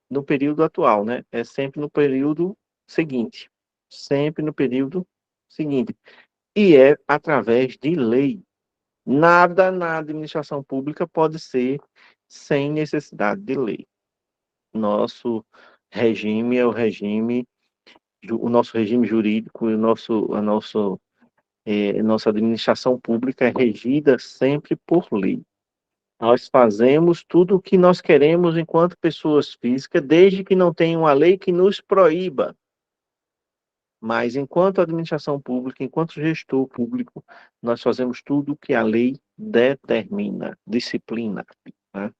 no período atual, né? É sempre no período seguinte. Sempre no período seguinte. E é através de lei. Nada na administração pública pode ser sem necessidade de lei. Nosso regime é o nosso regime jurídico, nossa administração pública é regida sempre por lei. Nós fazemos tudo o que nós queremos enquanto pessoas físicas, desde que não tenha uma lei que nos proíba. Mas enquanto administração pública, enquanto gestor público, nós fazemos tudo o que a lei determina, disciplina. Né?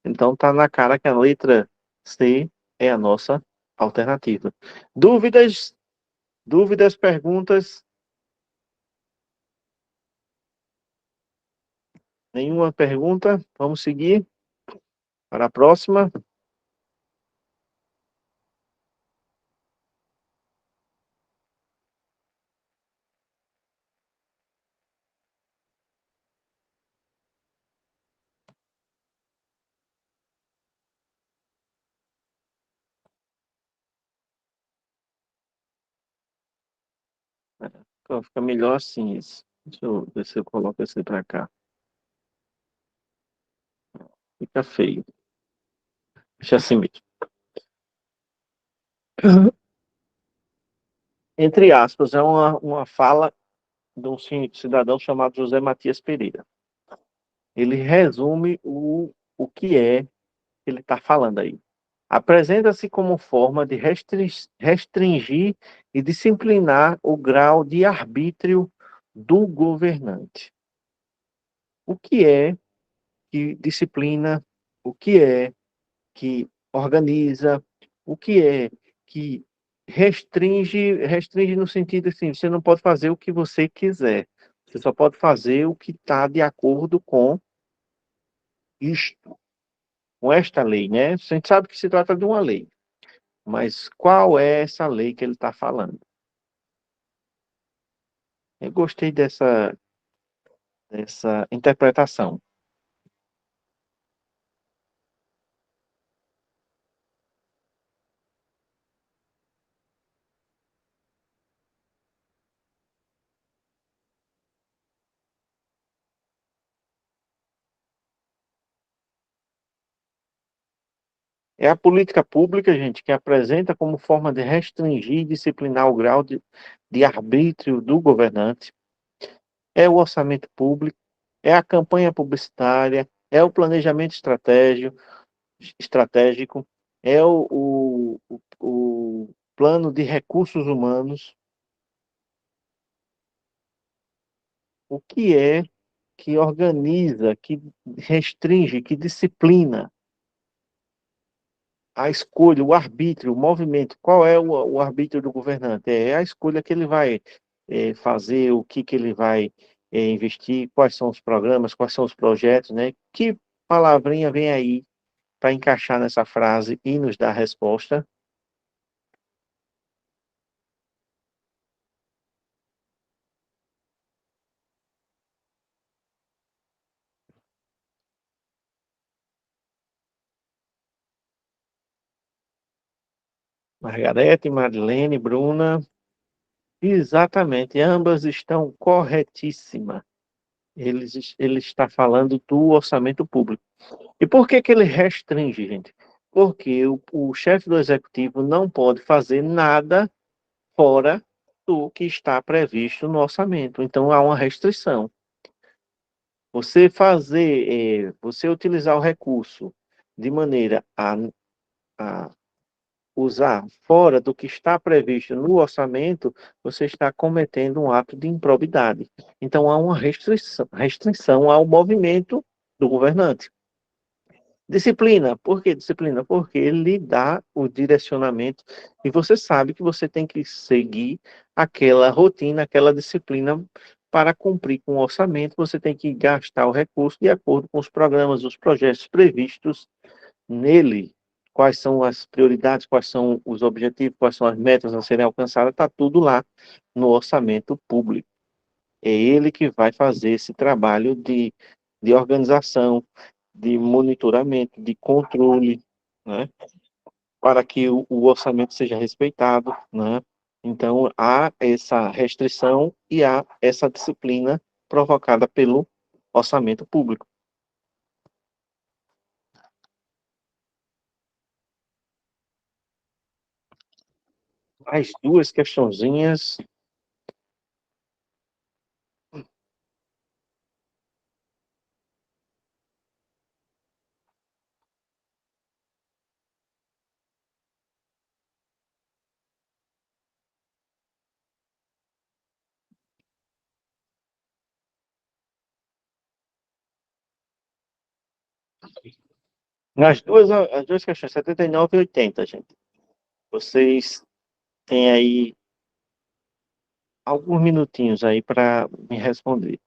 Então está na cara que a letra C é a nossa alternativa. Dúvidas? Dúvidas, perguntas? Nenhuma pergunta? Vamos seguir para a próxima. Fica melhor assim isso. Deixa eu ver se eu coloco esse para cá. Fica feio. Deixa assim mesmo. Entre aspas, é uma fala de um cidadão chamado José Matias Pereira. Ele resume o que é que ele está falando aí. apresenta-se como forma de restringir e disciplinar o grau de arbítrio do governante. O que é que disciplina? O que é que organiza? O que é que restringe no sentido assim, você não pode fazer o que você quiser. Você só pode fazer o que está de acordo com isto, com esta lei, né? A gente sabe que se trata de uma lei, mas qual é essa lei que ele está falando? Eu gostei dessa interpretação. É a política pública, gente, que apresenta como forma de restringir e disciplinar o grau de arbítrio do governante. É o orçamento público, é a campanha publicitária, é o planejamento estratégico, é o plano de recursos humanos. O que é que organiza, que restringe, que disciplina a escolha, o arbítrio, o movimento? Qual é o arbítrio do governante? É a escolha que ele vai fazer, o que ele vai investir, quais são os programas, quais são os projetos, né? Que palavrinha vem aí para encaixar nessa frase e nos dar a resposta? Margarete, Marilene, Bruna, exatamente, ambas estão corretíssimas. Ele está falando do orçamento público. E por que que ele restringe, gente? Porque o chefe do executivo não pode fazer nada fora do que está previsto no orçamento. Então há uma restrição. Você utilizar o recurso de maneira a usar fora do que está previsto no orçamento, você está cometendo um ato de improbidade. Então há uma restrição ao movimento do governante. Disciplina. Por que disciplina? Porque ele lhe dá o direcionamento e você sabe que você tem que seguir aquela rotina, aquela disciplina para cumprir com o orçamento. Você tem que gastar o recurso de acordo com os programas, os projetos previstos nele. Quais são as prioridades, quais são os objetivos, quais são as metas a serem alcançadas, está tudo lá no orçamento público. É ele que vai fazer esse trabalho de organização, de monitoramento, de controle, né, para que o orçamento seja respeitado, né? Então, há essa restrição e há essa disciplina provocada pelo orçamento público. As duas questãozinhas, as duas questões, 79 e 80, gente. Vocês têm aí alguns minutinhos aí para me responder.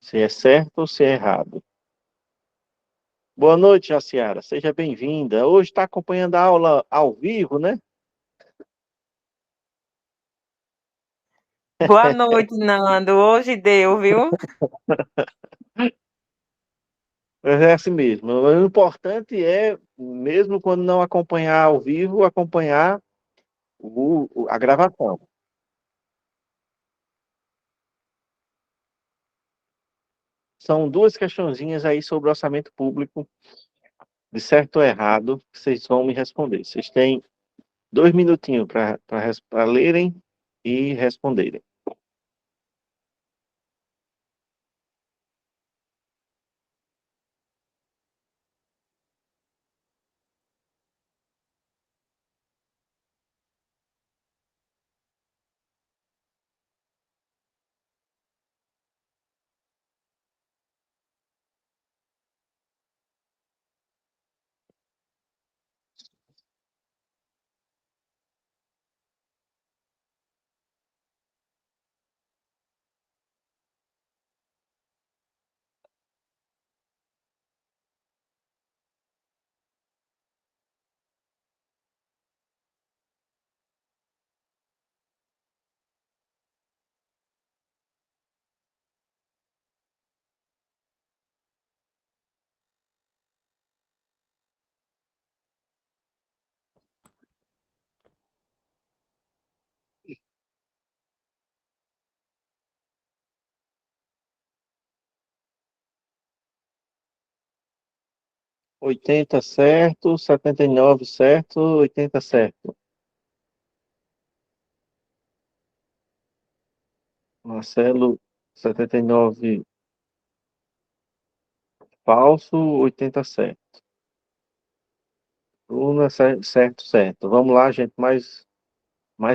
Se é certo ou se é errado. Boa noite, Jaciara. Seja bem-vinda. Hoje está acompanhando a aula ao vivo, né? Boa noite, Nando. Hoje deu, viu? É assim mesmo. O importante é, mesmo quando não acompanhar ao vivo, acompanhar a gravação. São duas questõezinhas aí sobre o orçamento público, de certo ou errado, que vocês vão me responder. Vocês têm 2 minutinhos para lerem e responderem. 80 certo, 79 certo, 80 certo. Marcelo, 79 falso, 80 certo. Bruna, certo, certo. Vamos lá, gente, mais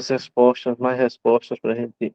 respostas para a gente.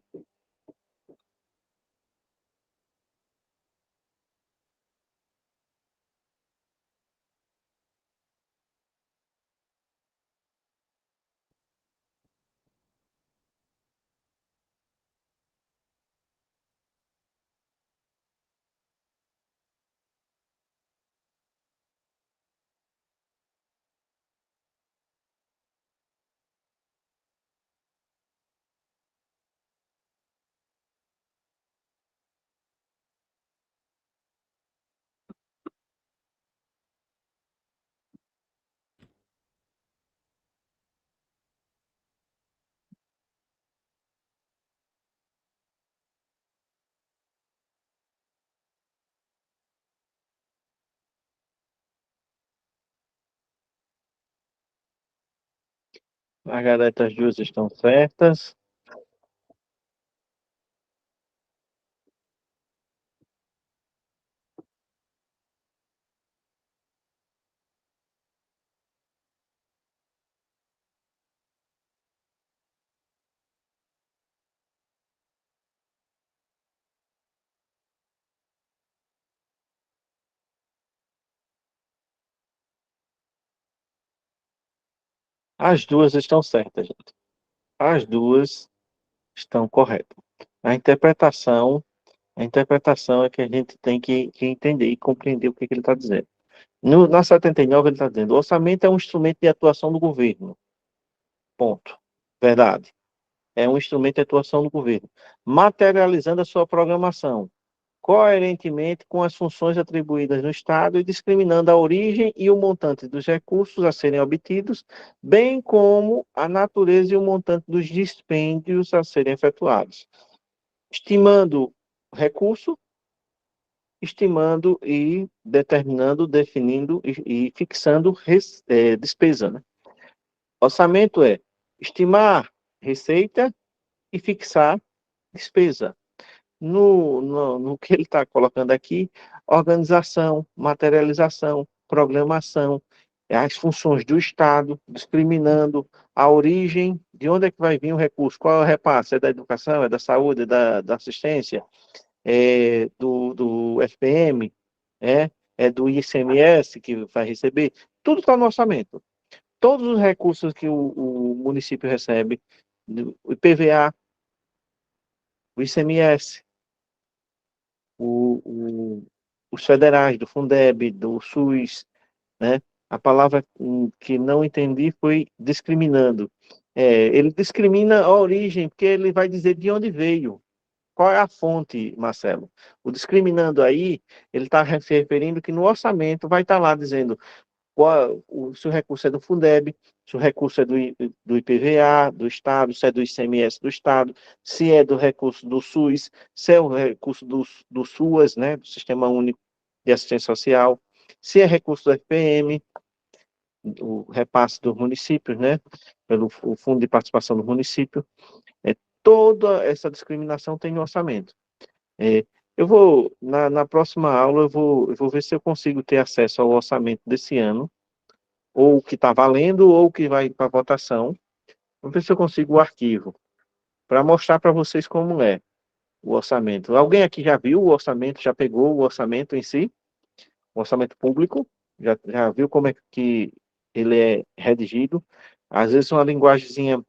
Margareta, as duas estão certas. As duas estão certas, gente. As duas estão corretas. A interpretação, a interpretação é que a gente tem que entender e compreender o que ele está dizendo. Na 79, ele está dizendo: o orçamento é um instrumento de atuação do governo. Ponto. Verdade. É um instrumento de atuação do governo, materializando a sua programação, coerentemente com as funções atribuídas no Estado e discriminando a origem e o montante dos recursos a serem obtidos, bem como a natureza e o montante dos dispêndios a serem efetuados, estimando recurso, estimando e determinando, definindo e fixando despesa, né? Orçamento é estimar receita e fixar despesa. No que ele está colocando aqui, organização, materialização, programação, as funções do Estado, discriminando a origem, de onde é que vai vir o recurso, qual é o repasse, é da educação, é da saúde, é da assistência, é do FPM, é do ICMS que vai receber, tudo está no orçamento. Todos os recursos que o município recebe, o IPVA, o ICMS, o, o, os federais, do Fundeb, do SUS, né? A palavra que não entendi foi discriminando. Ele discrimina a origem, porque ele vai dizer de onde veio. Qual é a fonte, Marcelo? O discriminando aí, ele está se referindo que no orçamento vai estar lá dizendo se o recurso é do Fundeb, se o recurso é do IPVA, do Estado, se é do ICMS do Estado, se é do recurso do SUS, se é o recurso do SUAS, né, do Sistema Único de Assistência Social, se é recurso do FPM, o repasse dos municípios, né, pelo o Fundo de Participação do Município. Toda essa discriminação tem no orçamento. É, na próxima aula, eu vou ver se eu consigo ter acesso ao orçamento desse ano, ou o que está valendo, ou o que vai para votação. Vamos ver se eu consigo o arquivo, para mostrar para vocês como é o orçamento. Alguém aqui já viu o orçamento, já pegou o orçamento em si? O orçamento público? Já viu como é que ele é redigido? Às vezes uma linguagemzinha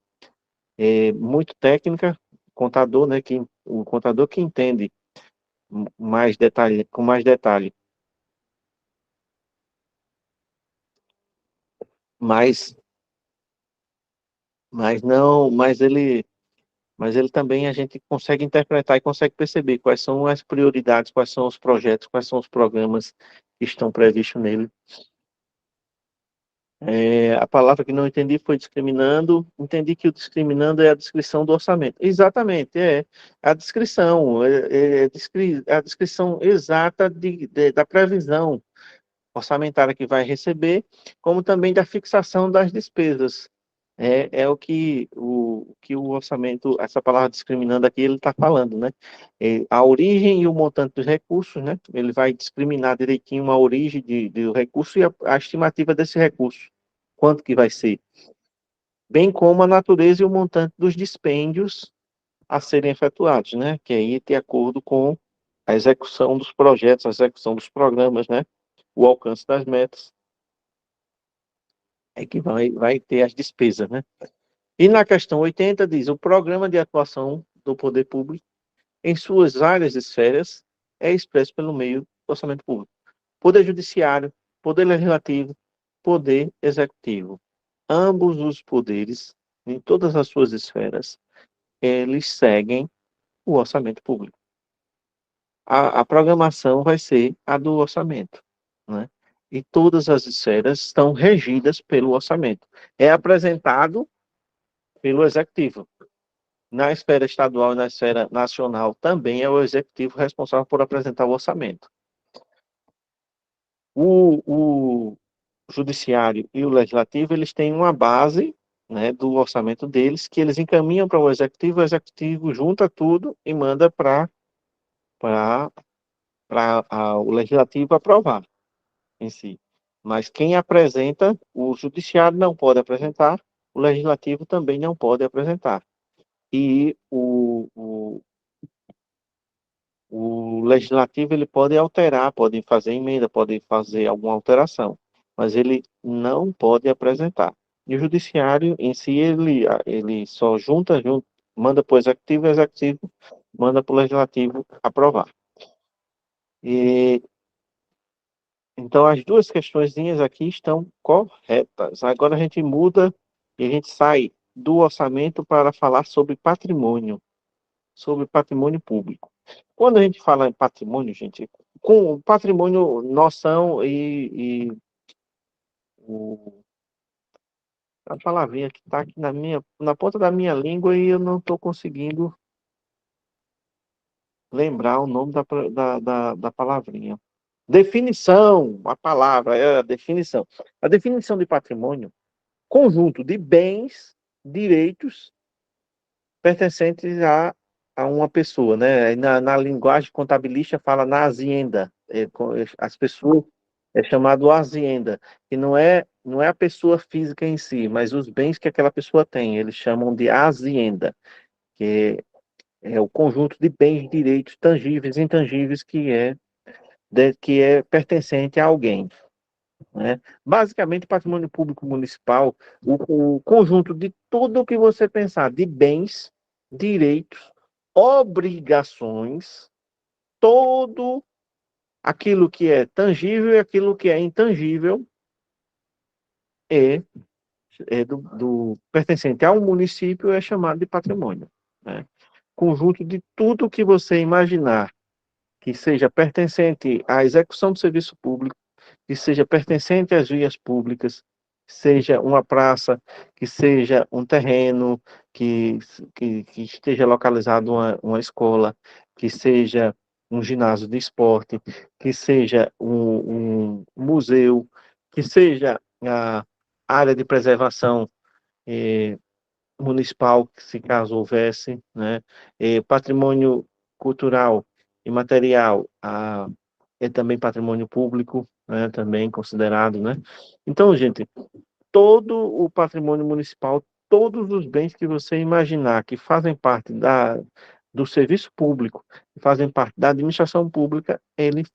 muito técnica, contador, né, o contador que entende mais detalhe, com mais detalhe. Mas, mas não, mas ele também a gente consegue interpretar e consegue perceber quais são as prioridades, quais são os projetos, quais são os programas que estão previstos nele. A palavra que não entendi foi discriminando. Entendi que o discriminando é a descrição do orçamento. Exatamente, é a descrição, a descrição exata da previsão orçamentária que vai receber, como também da fixação das despesas. É o que o orçamento, essa palavra discriminando aqui, ele está falando, né? A origem e o montante dos recursos, né? Ele vai discriminar direitinho a origem do recurso e a estimativa desse recurso, quanto que vai ser, bem como a natureza e o montante dos dispêndios a serem efetuados, né? Que aí de acordo com a execução dos projetos, a execução dos programas, né? O alcance das metas, é que vai ter as despesas, né? E na questão 80 diz, o programa de atuação do poder público em suas áreas e esferas é expresso pelo meio do orçamento público. Poder judiciário, poder legislativo, poder executivo. Ambos os poderes, em todas as suas esferas, eles seguem o orçamento público. A programação vai ser a do orçamento, né? E todas as esferas estão regidas pelo orçamento. É apresentado pelo executivo. Na esfera estadual e na esfera nacional também é o executivo responsável por apresentar o orçamento. O judiciário e o legislativo, eles têm uma base, né, do orçamento deles, que eles encaminham para o executivo junta tudo e manda para o legislativo aprovar em si. Mas quem apresenta, o judiciário não pode apresentar, o legislativo também não pode apresentar. E o legislativo ele pode alterar, pode fazer emenda, pode fazer alguma alteração, mas ele não pode apresentar. E o judiciário em si, ele só junta, manda para o executivo manda para o legislativo aprovar. E, então, as duas questõezinhas aqui estão corretas. Agora a gente muda e a gente sai do orçamento para falar sobre patrimônio público. Quando a gente fala em patrimônio, gente, com patrimônio, noção a palavrinha que está aqui na ponta da minha língua e eu não estou conseguindo lembrar o nome da palavrinha. Definição, a palavra é a definição. A definição de patrimônio, conjunto de bens, direitos pertencentes a uma pessoa, né? Na linguagem contabilística fala na hacienda. As pessoas é chamado hacienda, que não é a pessoa física em si, mas os bens que aquela pessoa tem, eles chamam de hacienda, que é o conjunto de bens, direitos tangíveis e intangíveis que é pertencente a alguém, né? Basicamente, patrimônio público municipal, o conjunto de tudo que você pensar, de bens, direitos, obrigações, todo aquilo que é tangível e aquilo que é intangível é, é pertencente ao município é chamado de patrimônio, né? Conjunto de tudo que você imaginar que seja pertencente à execução do serviço público, que seja pertencente às vias públicas, seja uma praça, que seja um terreno, que esteja localizado uma escola, que seja um ginásio de esporte, que seja um museu, que seja a área de preservação municipal, se caso houvesse, né? Patrimônio cultural e material é também patrimônio público, né? Também considerado, né? Então, gente, todo o patrimônio municipal, todos os bens que você imaginar que fazem parte do serviço público, que fazem parte da administração pública, ele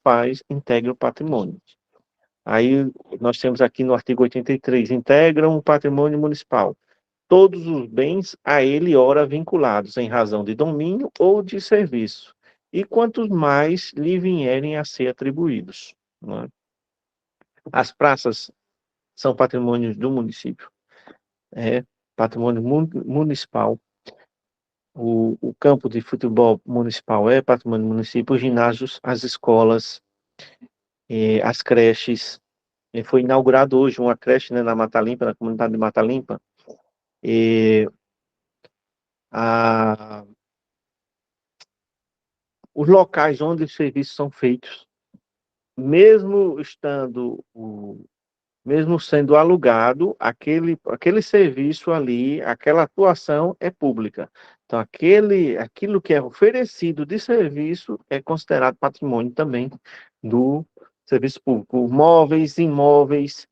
integra o patrimônio. Aí nós temos aqui no artigo 83, integram o patrimônio municipal todos os bens a ele ora vinculados, em razão de domínio ou de serviço, e quantos mais lhe vierem a ser atribuídos, né? As praças são patrimônios do município, é patrimônio municipal. O campo de futebol municipal é patrimônio do município, os ginásios, as escolas, as creches. Foi inaugurado hoje uma creche, né, na Mata Limpa, na comunidade de Mata Limpa, e a os locais onde os serviços são feitos, mesmo mesmo sendo alugado, aquele serviço ali, aquela atuação é pública. Então, aquilo que é oferecido de serviço é considerado patrimônio também do serviço público. Móveis, imóveis,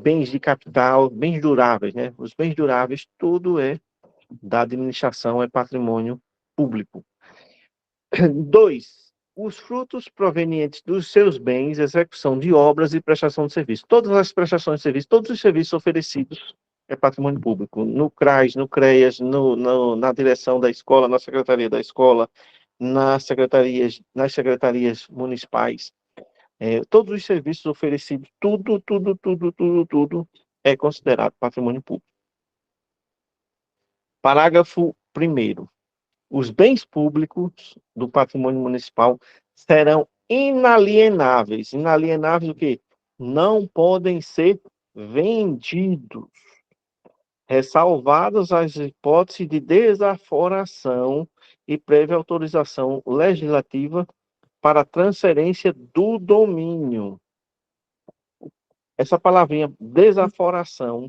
bens de capital, bens duráveis, né? Os bens duráveis, tudo é da administração, é patrimônio público. 2. Os frutos provenientes dos seus bens, execução de obras e prestação de serviço. Todas as prestações de serviço, todos os serviços oferecidos é patrimônio público. No CRAS, no CREAS, na direção da escola, na secretaria da escola, nas secretarias municipais. Todos os serviços oferecidos, tudo é considerado patrimônio público. Parágrafo 1º. Os bens públicos do patrimônio municipal serão inalienáveis. Inalienáveis o quê? Não podem ser vendidos, ressalvadas as hipóteses de desaforação e prévia autorização legislativa para transferência do domínio. Essa palavrinha desaforação,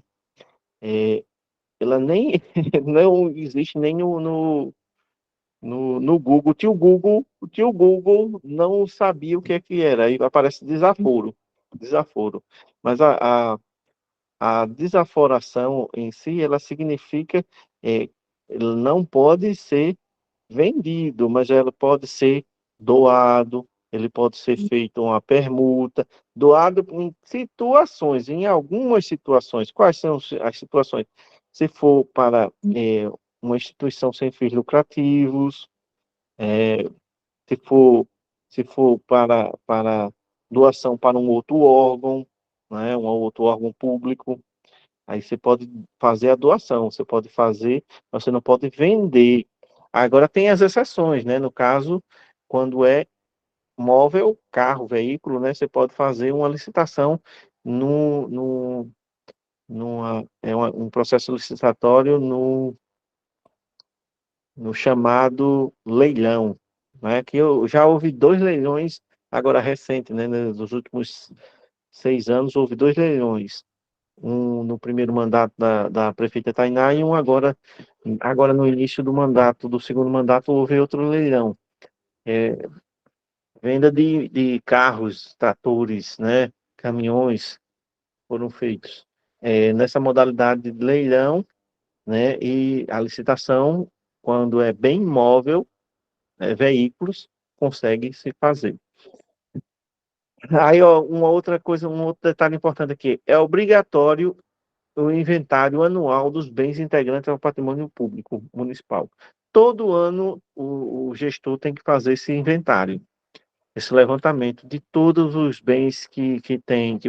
ela nem não existe nem no Google. O tio Google não sabia o que é que era, aí aparece desaforo. Mas a desaforação em si, ela significa, ele não pode ser vendido, mas ela pode ser doado, ele pode ser feito uma permuta, doado em situações, em algumas situações. Quais são as situações? Se for para uma instituição sem fins lucrativos, se for, se for para doação para um outro órgão, né, um outro órgão público, aí você pode fazer a doação, você pode fazer, mas você não pode vender. Agora tem as exceções, né? No caso, quando é móvel, carro, veículo, né? Você pode fazer uma licitação no, no, um processo licitatório no chamado leilão, né? Que eu já houve 2 leilões, agora recente, né? Nos últimos 6 anos, houve 2 leilões. Um no primeiro mandato da prefeita Tainá e um agora no início do segundo mandato, houve outro leilão. Venda de carros, tratores, né? Caminhões foram feitos. Nessa modalidade de leilão, né? E a licitação, quando é bem imóvel, veículos, consegue se fazer. Aí, ó, uma outra coisa, um outro detalhe importante aqui, é obrigatório o inventário anual dos bens integrantes ao patrimônio público municipal. Todo ano o gestor tem que fazer esse inventário, esse levantamento de todos os bens que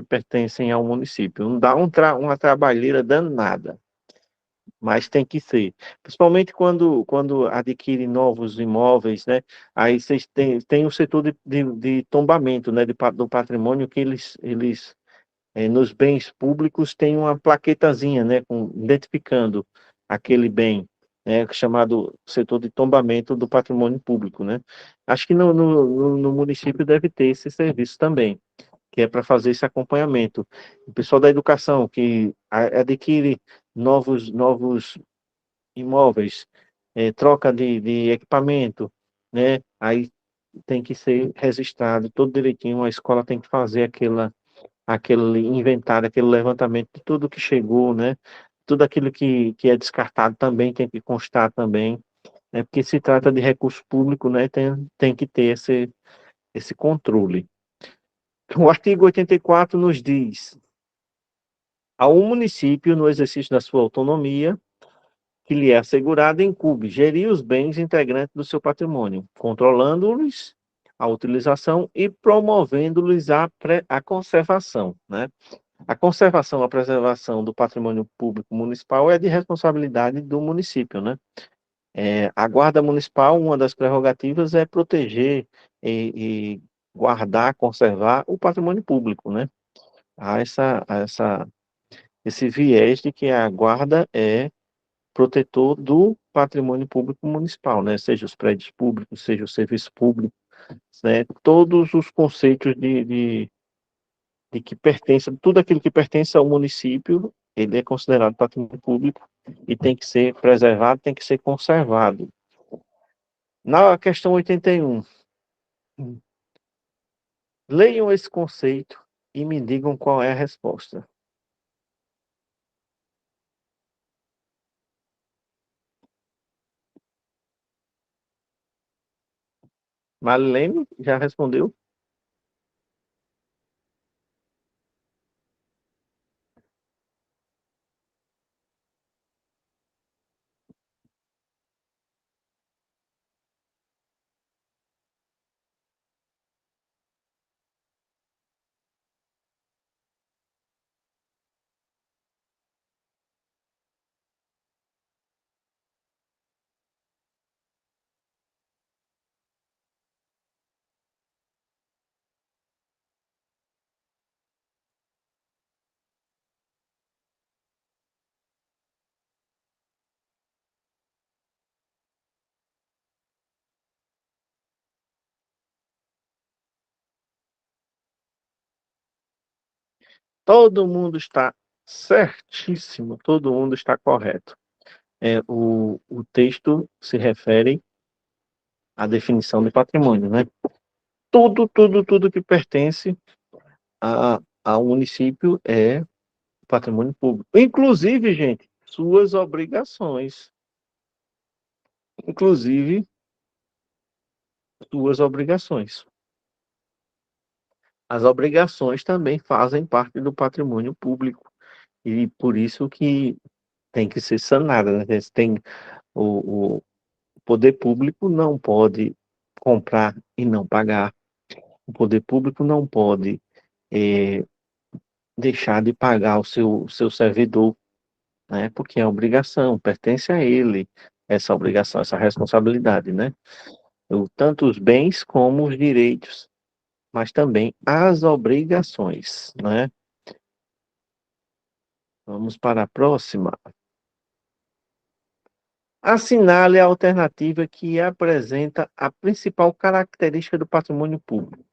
pertencem ao município. Não dá uma trabalheira danada, mas tem que ser. Principalmente quando adquire novos imóveis, né? Aí vocês têm o setor de tombamento, né? Do patrimônio que eles nos bens públicos tem uma plaquetazinha, né? Identificando aquele bem, né? Chamado setor de tombamento do patrimônio público, né? Acho que no município deve ter esse serviço também, que é para fazer esse acompanhamento. O pessoal da educação que adquire novos imóveis, troca de equipamento, né? Aí tem que ser registrado todo direitinho, a escola tem que fazer aquele inventário, aquele levantamento de tudo que chegou, né? Tudo aquilo que é descartado também tem que constar também, né? Porque se trata de recurso público, né? Tem que ter esse controle. O artigo 84 nos diz: ao município, no exercício da sua autonomia, que lhe é assegurada, incumbe gerir os bens integrantes do seu patrimônio, controlando-lhes a utilização e promovendo-lhes a conservação, né? A conservação, a preservação do patrimônio público municipal é de responsabilidade do município, né? A Guarda Municipal, uma das prerrogativas é proteger e guardar, conservar o patrimônio público, né? Há esse viés de que a Guarda é protetor do patrimônio público municipal, né? Seja os prédios públicos, seja o serviço público, né, todos os conceitos de que pertence, tudo aquilo que pertence ao município, ele é considerado patrimônio público e tem que ser preservado, tem que ser conservado. Na questão 81, leiam esse conceito e me digam qual é a resposta. Marlene já respondeu? Todo mundo está certíssimo, todo mundo está correto. O texto se refere à definição de patrimônio, né? Tudo que pertence ao município é patrimônio público. Inclusive, gente, suas obrigações. Inclusive, suas obrigações. As obrigações também fazem parte do patrimônio público. E por isso que tem que ser sanada, né? O poder público não pode comprar e não pagar. O poder público não pode eh, deixar de pagar o seu servidor, né? Porque é obrigação, pertence a ele essa obrigação, essa responsabilidade, né? Tanto os bens como os direitos, mas também as obrigações, né? Vamos para a próxima. Assinale a alternativa que apresenta a principal característica do patrimônio público.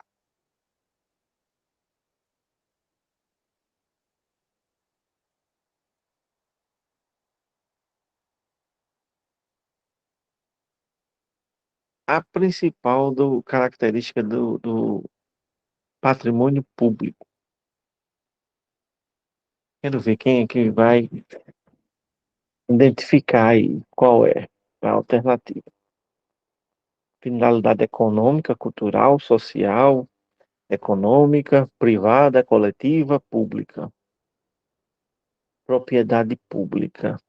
A principal característica do patrimônio público. Quero ver quem é que vai identificar aí qual é a alternativa. Finalidade econômica, cultural, social, econômica, privada, coletiva, pública. Propriedade pública.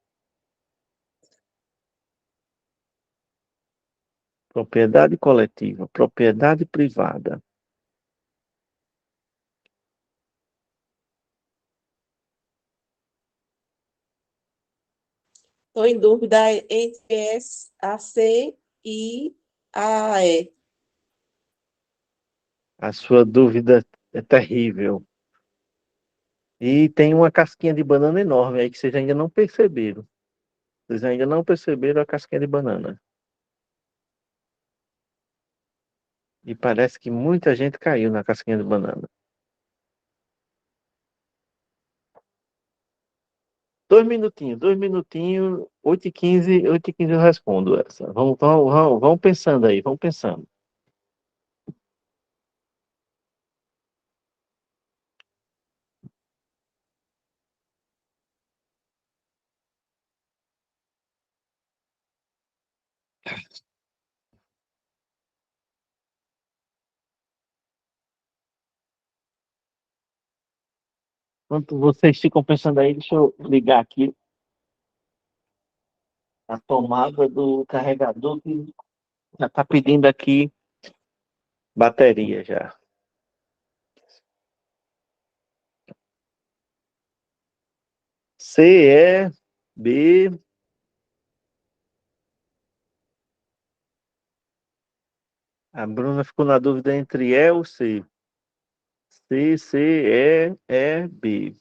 Propriedade coletiva, propriedade privada. Estou em dúvida entre a C e a E. A sua dúvida é terrível. E tem uma casquinha de banana enorme aí que vocês ainda não perceberam. Vocês ainda não perceberam a casquinha de banana. E parece que muita gente caiu na casquinha de banana. 2 minutinhos, 8h15 eu respondo essa. Vamos pensando aí, vamos pensando. Enquanto vocês ficam pensando aí, deixa eu ligar aqui a tomada do carregador que já está pedindo aqui bateria já. C, E, B. A Bruna ficou na dúvida entre E ou C. C, C, E, B.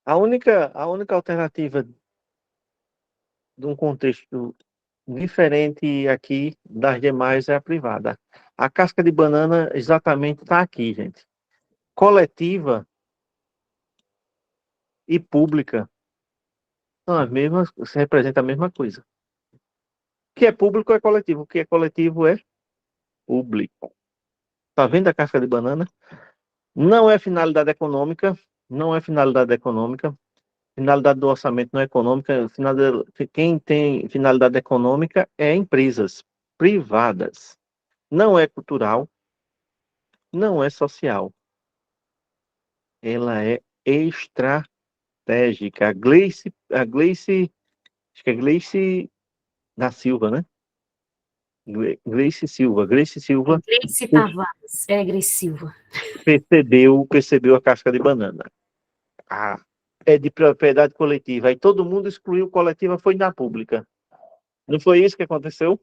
A única alternativa de um contexto diferente aqui das demais é a privada. A casca de banana exatamente está aqui, gente. Coletiva e pública são as mesmas, se representa a mesma coisa. O que é público é coletivo, o que é coletivo é público. Tá vendo a casca de banana? Não é finalidade econômica, não é finalidade econômica. Finalidade do orçamento não é econômica. Quem tem finalidade econômica é empresas privadas. Não é cultural, não é social. Ela é estratégica. Acho que é Gleice da Silva, né? Gleice Silva. Gleice Silva Gleice Tavares, Gleice Silva. percebeu a casca de banana. Ah, é de propriedade coletiva. Aí todo mundo excluiu coletiva, foi na pública. Não foi isso que aconteceu?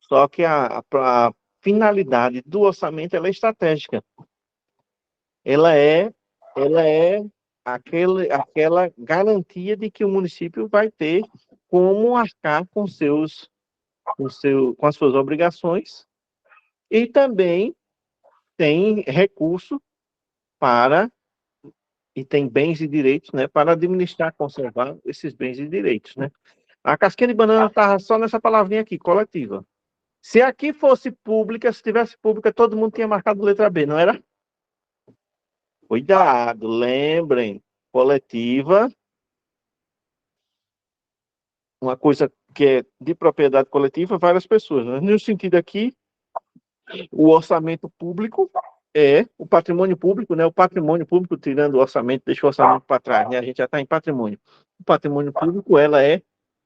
Só que a finalidade do orçamento ela é estratégica. Ela é aquela garantia de que o município vai ter como arcar com as suas obrigações e também tem recurso para e tem bens e direitos, né, para administrar, conservar esses bens e direitos, né? A casquinha de banana estava só nessa palavrinha aqui, coletiva. Se aqui fosse pública, se tivesse pública, todo mundo tinha marcado letra B, não era? Cuidado, lembrem, coletiva, uma coisa que é de propriedade coletiva, várias pessoas, né? No sentido aqui, o orçamento público é o patrimônio público, né? O patrimônio público, tirando o orçamento, deixa o orçamento para trás, né? A gente já está em patrimônio. O patrimônio público, ela é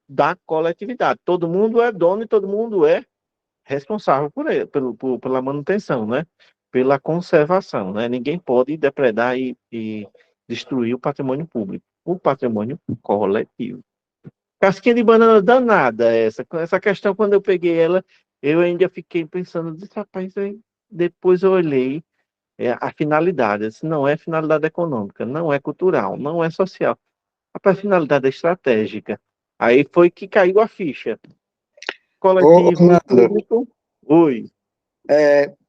da coletividade. Todo mundo é dono e todo mundo é responsável por ele, pela manutenção, né? Pela conservação, né? Ninguém pode depredar e destruir o patrimônio público, o patrimônio coletivo. Casquinha de banana danada essa questão, quando eu peguei ela, eu ainda fiquei pensando, disse, rapaz, aí depois eu olhei a finalidade, disse, não é finalidade econômica, não é cultural, não é social, a finalidade é estratégica. Aí foi que caiu a ficha. Coletivo, Nando, público, oi.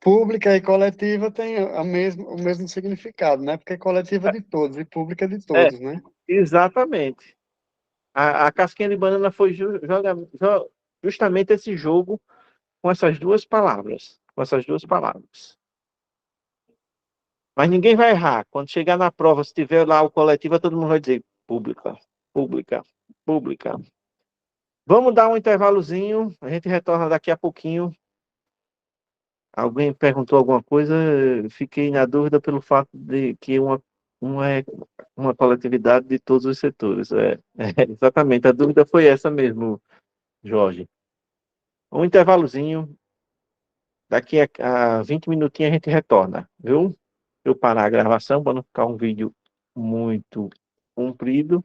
pública e coletiva tem o mesmo significado, né? Porque é coletiva de todos e pública de É, todos, né? exatamente. A casquinha de banana foi justamente esse jogo com essas duas palavras. Com essas duas palavras. Mas ninguém vai errar. Quando chegar na prova, se tiver lá o coletivo, todo mundo vai dizer pública, pública, pública. Vamos dar um intervalozinho. A gente retorna daqui a pouquinho. Alguém perguntou alguma coisa? Fiquei na dúvida pelo fato de que uma é uma coletividade de todos os setores. Exatamente. A dúvida foi essa mesmo, Jorge. Um intervalozinho. Daqui a 20 minutinhos a gente retorna, viu? Eu parar a gravação para não ficar um vídeo muito comprido.